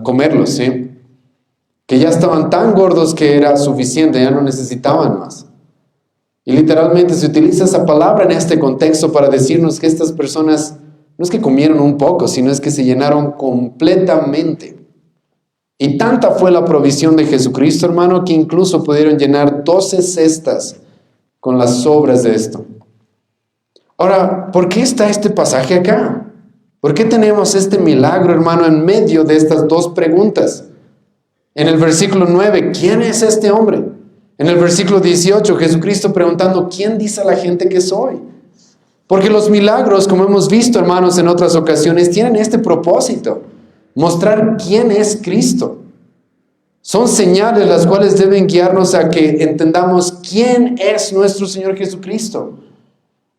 comerlos, ¿sí? Que ya estaban tan gordos que era suficiente, ya no necesitaban más. Y literalmente se utiliza esa palabra en este contexto para decirnos que estas personas no es que comieron un poco, sino es que se llenaron completamente. Y tanta fue la provisión de Jesucristo, hermano, que incluso pudieron llenar 12 cestas con las sobras de esto. Ahora, ¿por qué está este pasaje acá? ¿Por qué tenemos este milagro, hermano, en medio de estas dos preguntas? En el versículo 9, ¿quién es este hombre? En el versículo 18, Jesucristo preguntando, ¿quién dice a la gente que soy? Porque los milagros, como hemos visto, hermanos, en otras ocasiones, tienen este propósito: mostrar quién es Cristo. Son señales las cuales deben guiarnos a que entendamos quién es nuestro Señor Jesucristo.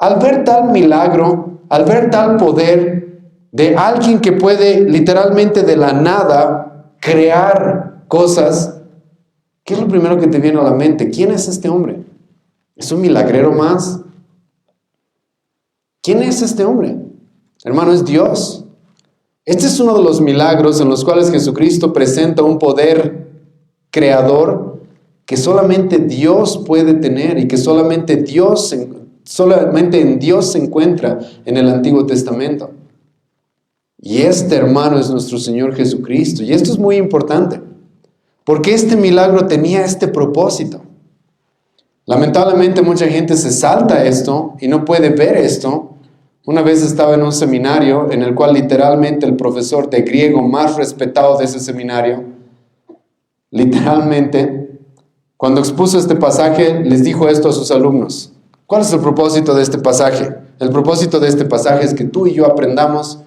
Al ver tal milagro, al ver tal poder de alguien que puede literalmente de la nada crear cosas, ¿qué es lo primero que te viene a la mente? ¿Quién es este hombre? ¿Es un milagrero más? ¿Quién es este hombre? Hermano, es Dios. Este es uno de los milagros en los cuales Jesucristo presenta un poder creador que solamente Dios puede tener y que solamente en Dios se encuentra en el Antiguo Testamento. Y este, hermano, es nuestro Señor Jesucristo. Y esto es muy importante, porque este milagro tenía este propósito. Lamentablemente mucha gente se salta esto y no puede ver esto. Una vez estaba en un seminario en el cual literalmente el profesor de griego más respetado de ese seminario, literalmente, cuando expuso este pasaje, les dijo esto a sus alumnos. ¿Cuál es el propósito de este pasaje? El propósito de este pasaje es que tú y yo aprendamos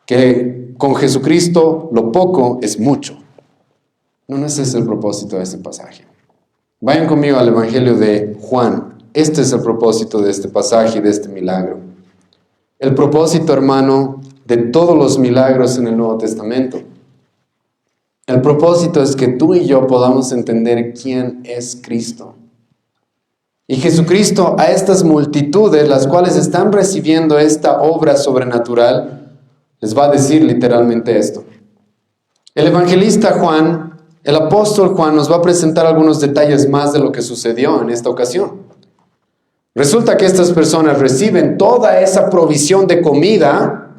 que con Jesucristo lo poco es mucho. No, ese es el propósito de este pasaje. Vayan conmigo al Evangelio de Juan. Este es el propósito de este pasaje y de este milagro. El propósito, hermano, de todos los milagros en el Nuevo Testamento. El propósito es que tú y yo podamos entender quién es Cristo. Y Jesucristo a estas multitudes, las cuales están recibiendo esta obra sobrenatural, les va a decir literalmente esto. El evangelista Juan, el apóstol Juan, nos va a presentar algunos detalles más de lo que sucedió en esta ocasión. Resulta que estas personas reciben toda esa provisión de comida,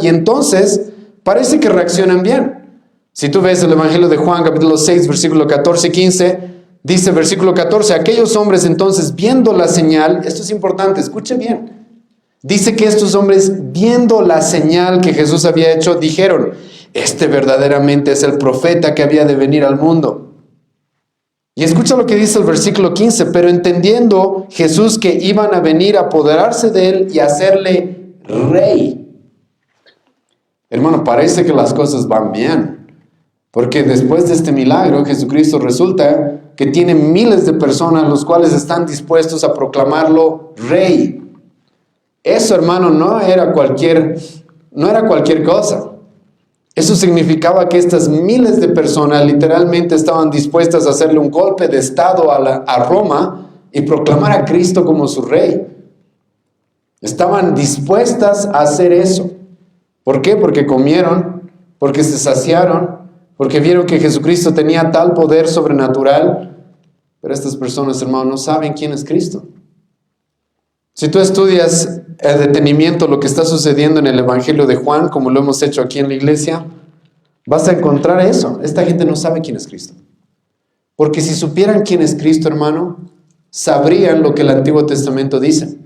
y entonces parece que reaccionan bien. Si tú ves el Evangelio de Juan, capítulo 6, versículo 14 y 15, dice versículo 14, aquellos hombres entonces viendo la señal, esto es importante, escuche bien, dice que estos hombres viendo la señal que Jesús había hecho, dijeron, este verdaderamente es el profeta que había de venir al mundo. Y escucha lo que dice el versículo 15, pero entendiendo Jesús que iban a venir a apoderarse de él y hacerle rey. Hermano, parece que las cosas van bien, porque después de este milagro, Jesucristo resulta que tiene miles de personas los cuales están dispuestos a proclamarlo rey. Eso, hermano, no era cualquier cosa. Eso significaba que estas miles de personas literalmente estaban dispuestas a hacerle un golpe de estado a Roma y proclamar a Cristo como su rey. Estaban dispuestas a hacer eso. ¿Por qué? Porque comieron, porque se saciaron, porque vieron que Jesucristo tenía tal poder sobrenatural. Pero estas personas, hermano, no saben quién es Cristo. Si tú estudias el detenimiento lo que está sucediendo en el Evangelio de Juan, como lo hemos hecho aquí en la iglesia, vas a encontrar eso. Esta gente no sabe quién es Cristo. Porque si supieran quién es Cristo, hermano, sabrían lo que el Antiguo Testamento dice,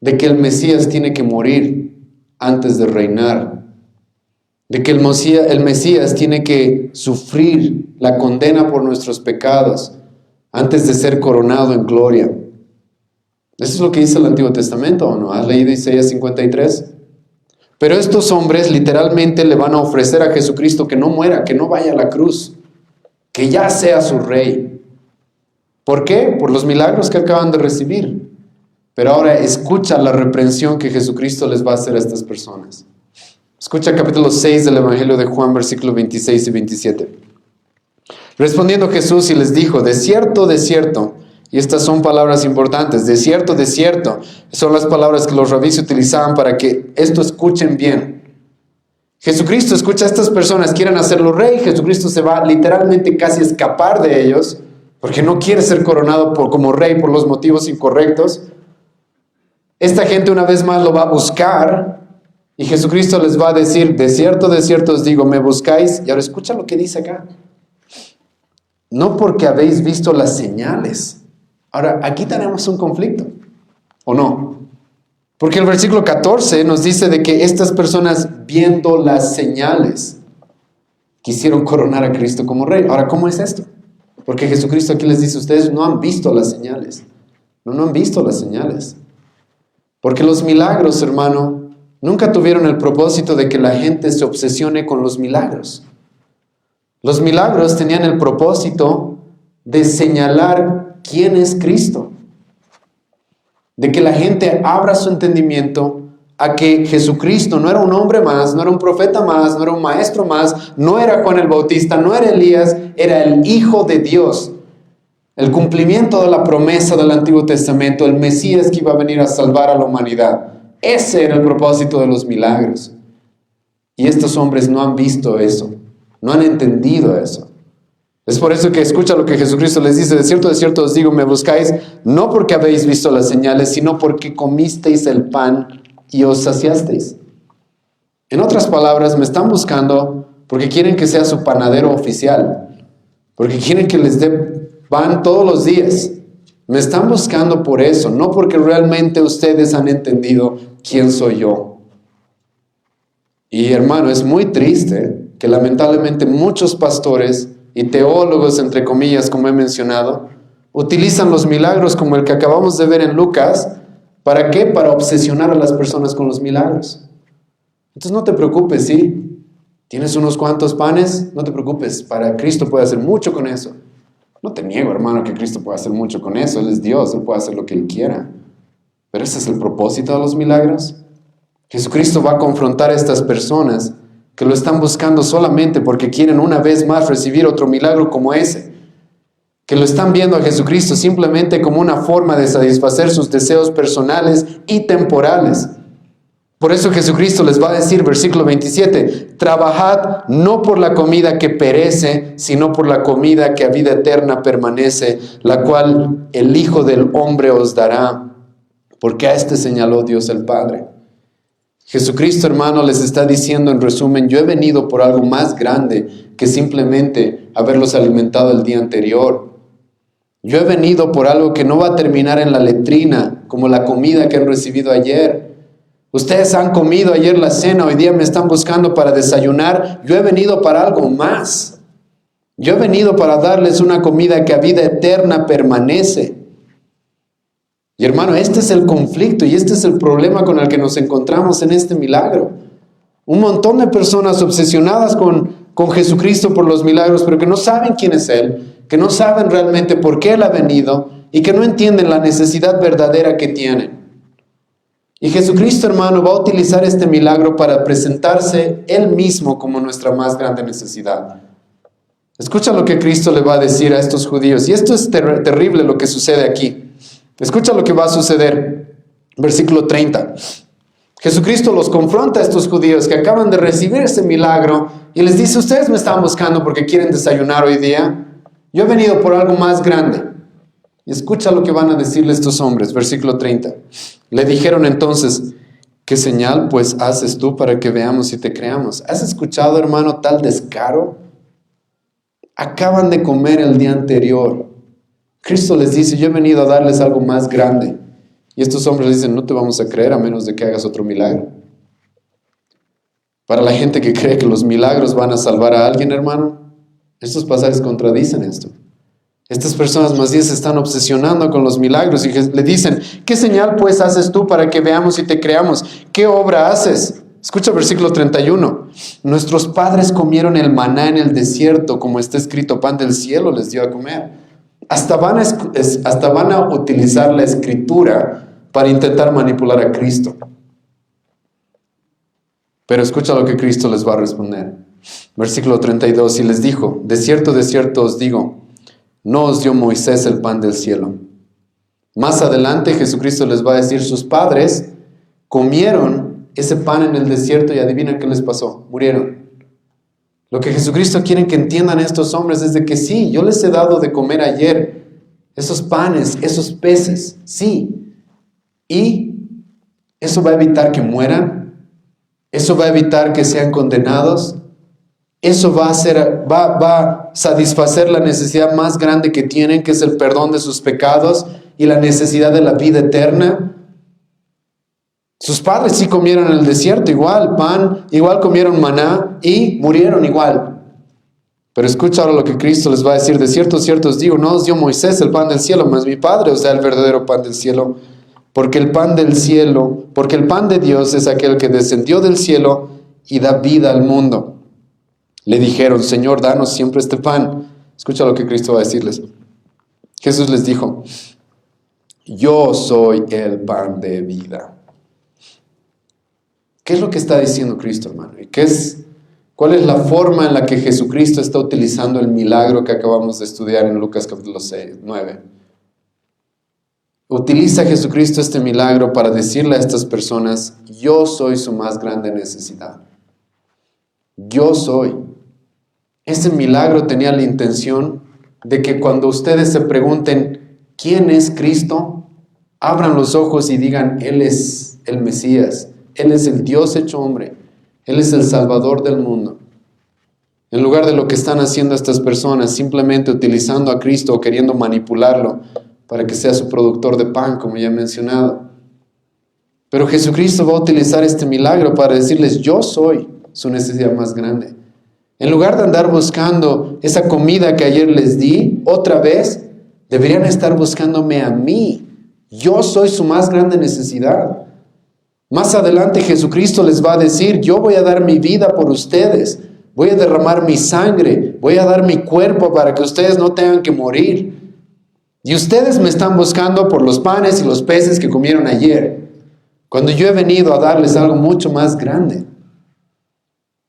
de que el Mesías tiene que morir antes de reinar, de que el Mesías tiene que sufrir la condena por nuestros pecados antes de ser coronado en gloria. Eso es lo que dice el Antiguo Testamento, ¿o no? ¿Has leído Isaías 53? Pero estos hombres literalmente le van a ofrecer a Jesucristo que no muera, que no vaya a la cruz, que ya sea su rey. ¿Por qué? Por los milagros que acaban de recibir. Pero ahora escucha la reprensión que Jesucristo les va a hacer a estas personas. Escucha capítulo 6 del Evangelio de Juan, versículos 26 y 27. Respondiendo Jesús y les dijo, de cierto, y estas son palabras importantes, de cierto, son las palabras que los rabíes utilizaban para que esto escuchen bien. Jesucristo escucha a estas personas, quieren hacerlo rey, Jesucristo se va literalmente casi a escapar de ellos, porque no quiere ser coronado como rey por los motivos incorrectos. Esta gente una vez más lo va a buscar, y Jesucristo les va a decir, de cierto os digo, me buscáis, y ahora escucha lo que dice acá. No porque habéis visto las señales. Ahora, aquí tenemos un conflicto, ¿o no? Porque el versículo 14 nos dice de que estas personas, viendo las señales, quisieron coronar a Cristo como rey. Ahora, ¿cómo es esto? Porque Jesucristo aquí les dice, ustedes no han visto las señales. No han visto las señales. Porque los milagros, hermano, nunca tuvieron el propósito de que la gente se obsesione con los milagros. Los milagros tenían el propósito de señalar quién es Cristo. De que la gente abra su entendimiento a que Jesucristo no era un hombre más, no era un profeta más, no era un maestro más, no era Juan el Bautista, no era Elías, era el Hijo de Dios. El cumplimiento de la promesa del Antiguo Testamento, el Mesías que iba a venir a salvar a la humanidad. Ese era el propósito de los milagros. Y estos hombres no han visto eso. No han entendido eso. Es por eso que escucha lo que Jesucristo les dice. De cierto os digo, me buscáis no porque habéis visto las señales, sino porque comisteis el pan y os saciasteis. En otras palabras, me están buscando porque quieren que sea su panadero oficial. Porque quieren que les dé pan todos los días. Me están buscando por eso, no porque realmente ustedes han entendido quién soy yo. Y hermano, es muy triste que lamentablemente muchos pastores y teólogos, entre comillas, como he mencionado, utilizan los milagros como el que acabamos de ver en Lucas. ¿Para qué? Para obsesionar a las personas con los milagros. Entonces no te preocupes, ¿sí? ¿Tienes unos cuantos panes? No te preocupes, para Cristo puede hacer mucho con eso. No te niego, hermano, que Cristo puede hacer mucho con eso. Él es Dios, Él puede hacer lo que Él quiera. Pero ese es el propósito de los milagros. Jesucristo va a confrontar a estas personas que lo están buscando solamente porque quieren una vez más recibir otro milagro como ese. Que lo están viendo a Jesucristo simplemente como una forma de satisfacer sus deseos personales y temporales. Por eso Jesucristo les va a decir, versículo 27, trabajad no por la comida que perece, sino por la comida que a vida eterna permanece, la cual el Hijo del Hombre os dará, porque a este señaló Dios el Padre. Jesucristo, hermano, les está diciendo en resumen, yo he venido por algo más grande que simplemente haberlos alimentado el día anterior. Yo he venido por algo que no va a terminar en la letrina, como la comida que han recibido ayer. Ustedes han comido ayer la cena, hoy día me están buscando para desayunar. Yo he venido para algo más. Yo he venido para darles una comida que a vida eterna permanece. Y hermano, este es el conflicto y este es el problema con el que nos encontramos en este milagro. Un montón de personas obsesionadas con Jesucristo por los milagros, pero que no saben quién es Él, que no saben realmente por qué Él ha venido y que no entienden la necesidad verdadera que tienen. Y Jesucristo, hermano, va a utilizar este milagro para presentarse Él mismo como nuestra más grande necesidad. Escucha lo que Cristo le va a decir a estos judíos. Y esto es terrible lo que sucede aquí. Escucha lo que va a suceder. Versículo 30. Jesucristo los confronta a estos judíos que acaban de recibir ese milagro y les dice, ustedes me están buscando porque quieren desayunar hoy día. Yo he venido por algo más grande. Y escucha lo que van a decirle estos hombres. Versículo 30. Le dijeron entonces, ¿qué señal pues haces tú para que veamos y te creamos? ¿Has escuchado, hermano, tal descaro? Acaban de comer el día anterior. Cristo les dice, yo he venido a darles algo más grande. Y estos hombres le dicen, no te vamos a creer a menos de que hagas otro milagro. Para la gente que cree que los milagros van a salvar a alguien, hermano, estos pasajes contradicen esto. Estas personas más bien se están obsesionando con los milagros y le dicen, ¿qué señal pues haces tú para que veamos y te creamos? ¿Qué obra haces? Escucha el versículo 31. Nuestros padres comieron el maná en el desierto, como está escrito, pan del cielo les dio a comer. Hasta van a utilizar la escritura para intentar manipular a Cristo. Pero escucha lo que Cristo les va a responder. Versículo 32, y les dijo, de cierto os digo, no os dio Moisés el pan del cielo. Más adelante Jesucristo les va a decir, sus padres comieron ese pan en el desierto y adivina qué les pasó, murieron. Lo que Jesucristo quiere que entiendan estos hombres es de que sí, yo les he dado de comer ayer esos panes, esos peces, sí. Y eso va a evitar que mueran, eso va a evitar que sean condenados, eso va a satisfacer la necesidad más grande que tienen, que es el perdón de sus pecados y la necesidad de la vida eterna. Sus padres sí comieron en el desierto igual pan, igual comieron maná y murieron igual. Pero escucha ahora lo que Cristo les va a decir. De cierto os digo, no os dio Moisés el pan del cielo, mas mi Padre os da el verdadero pan del cielo. Porque el pan de Dios es aquel que descendió del cielo y da vida al mundo. Le dijeron, Señor, danos siempre este pan. Escucha lo que Cristo va a decirles. Jesús les dijo, yo soy el pan de vida. ¿Qué es lo que está diciendo Cristo, hermano? ¿Y cuál es la forma en la que Jesucristo está utilizando el milagro que acabamos de estudiar en Lucas capítulo 9? Utiliza Jesucristo este milagro para decirle a estas personas, yo soy su más grande necesidad. Yo soy. Ese milagro tenía la intención de que cuando ustedes se pregunten, ¿quién es Cristo? Abran los ojos y digan, Él es el Mesías. Él es el Dios hecho hombre. Él es el Salvador del mundo. En lugar de lo que están haciendo estas personas, simplemente utilizando a Cristo o queriendo manipularlo para que sea su productor de pan, como ya he mencionado. Pero Jesucristo va a utilizar este milagro para decirles, yo soy su necesidad más grande. En lugar de andar buscando esa comida que ayer les di, otra vez, deberían estar buscándome a mí. Yo soy su más grande necesidad. Más adelante Jesucristo les va a decir, yo voy a dar mi vida por ustedes. Voy a derramar mi sangre. Voy a dar mi cuerpo para que ustedes no tengan que morir. Y ustedes me están buscando por los panes y los peces que comieron ayer, cuando yo he venido a darles algo mucho más grande.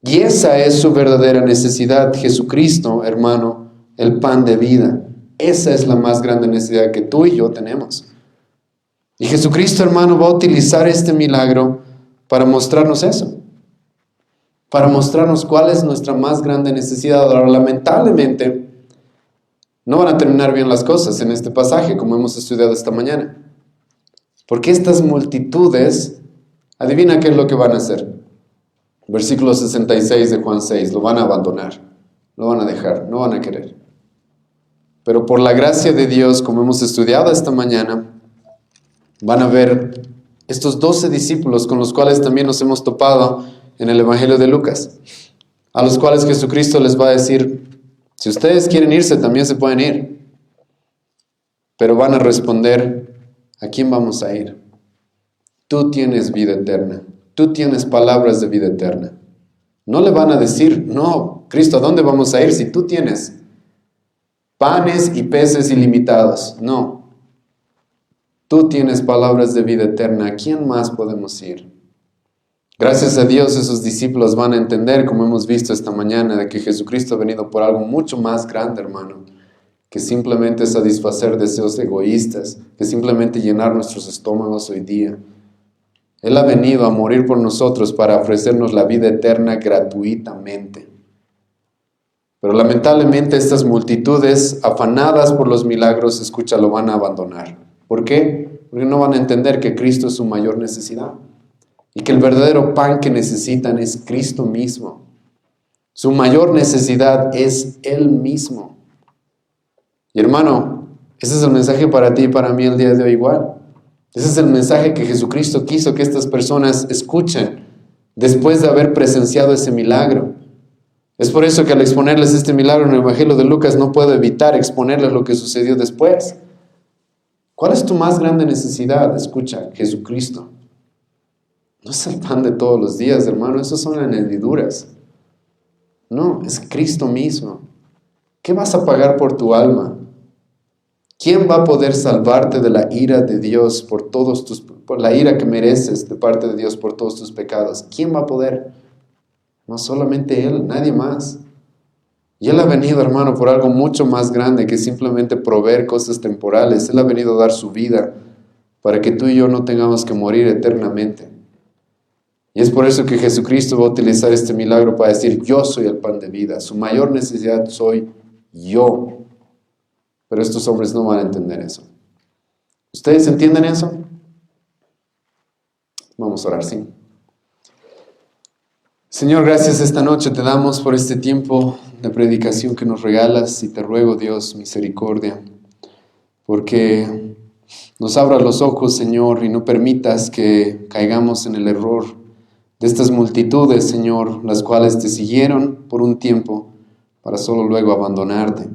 Y esa es su verdadera necesidad. Jesucristo, hermano, el pan de vida. Esa es la más grande necesidad que tú y yo tenemos. Y Jesucristo, hermano, va a utilizar este milagro para mostrarnos eso. Para mostrarnos cuál es nuestra más grande necesidad. Ahora, lamentablemente, no van a terminar bien las cosas en este pasaje, como hemos estudiado esta mañana. Porque estas multitudes, adivina qué es lo que van a hacer. Versículo 66 de Juan 6, lo van a abandonar, lo van a dejar, no van a querer. Pero por la gracia de Dios, como hemos estudiado esta mañana, van a ver estos 12 discípulos con los cuales también nos hemos topado en el Evangelio de Lucas, a los cuales Jesucristo les va a decir, si ustedes quieren irse, también se pueden ir. Pero van a responder, ¿a quién vamos a ir? Tú tienes vida eterna. Tú tienes palabras de vida eterna. No le van a decir, no, Cristo, ¿a dónde vamos a ir si tú tienes panes y peces ilimitados? No. Tú tienes palabras de vida eterna. ¿A quién más podemos ir? Gracias a Dios esos discípulos van a entender, como hemos visto esta mañana, de que Jesucristo ha venido por algo mucho más grande, hermano, que simplemente satisfacer deseos egoístas, que simplemente llenar nuestros estómagos hoy día. Él ha venido a morir por nosotros para ofrecernos la vida eterna gratuitamente. Pero lamentablemente estas multitudes, afanadas por los milagros, escucha, lo van a abandonar. ¿Por qué? Porque no van a entender que Cristo es su mayor necesidad. Y que el verdadero pan que necesitan es Cristo mismo. Su mayor necesidad es Él mismo. Y hermano, ese es el mensaje para ti y para mí el día de hoy igual. Ese es el mensaje que Jesucristo quiso que estas personas escuchen después de haber presenciado ese milagro. Es por eso que al exponerles este milagro en el Evangelio de Lucas no puedo evitar exponerles lo que sucedió después. ¿Cuál es tu más grande necesidad? Escucha, Jesucristo. No es el pan de todos los días, hermano, eso son añadiduras. No, es Cristo mismo. ¿Qué vas a pagar por tu alma? ¿Quién va a poder salvarte de la ira de Dios por la ira que mereces de parte de Dios por todos tus pecados? ¿Quién va a poder? No solamente Él, nadie más. Y Él ha venido, hermano, por algo mucho más grande que simplemente proveer cosas temporales. Él ha venido a dar su vida para que tú y yo no tengamos que morir eternamente. Y es por eso que Jesucristo va a utilizar este milagro para decir, yo soy el pan de vida. Su mayor necesidad soy yo. Pero estos hombres no van a entender eso. ¿Ustedes entienden eso? Vamos a orar, sí. Señor, gracias esta noche te damos por este tiempo de predicación que nos regalas y te ruego, Dios, misericordia, porque nos abras los ojos, Señor, y no permitas que caigamos en el error de estas multitudes, Señor, las cuales te siguieron por un tiempo para solo luego abandonarte,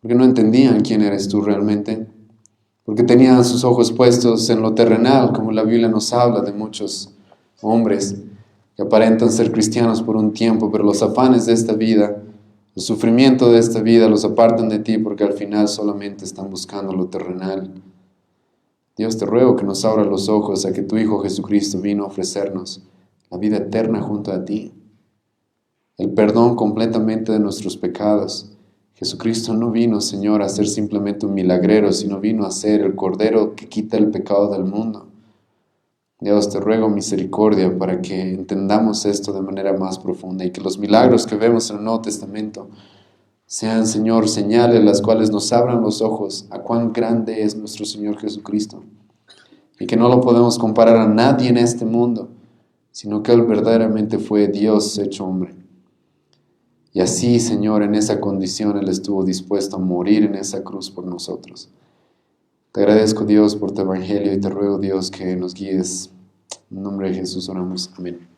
porque no entendían quién eres tú realmente, porque tenían sus ojos puestos en lo terrenal, como la Biblia nos habla de muchos hombres que aparentan ser cristianos por un tiempo, pero los afanes de esta vida, el sufrimiento de esta vida los apartan de ti porque al final solamente están buscando lo terrenal. Dios, te ruego que nos abras los ojos a que tu Hijo Jesucristo vino a ofrecernos la vida eterna junto a ti, el perdón completamente de nuestros pecados. Jesucristo no vino, Señor, a ser simplemente un milagrero, sino vino a ser el Cordero que quita el pecado del mundo. Dios, te ruego misericordia para que entendamos esto de manera más profunda y que los milagros que vemos en el Nuevo Testamento sean, Señor, señales las cuales nos abran los ojos a cuán grande es nuestro Señor Jesucristo y que no lo podemos comparar a nadie en este mundo, sino que Él verdaderamente fue Dios hecho hombre. Y así, Señor, en esa condición Él estuvo dispuesto a morir en esa cruz por nosotros. Te agradezco, Dios, por tu evangelio y te ruego, Dios, que nos guíes. En nombre de Jesús oramos. Amén.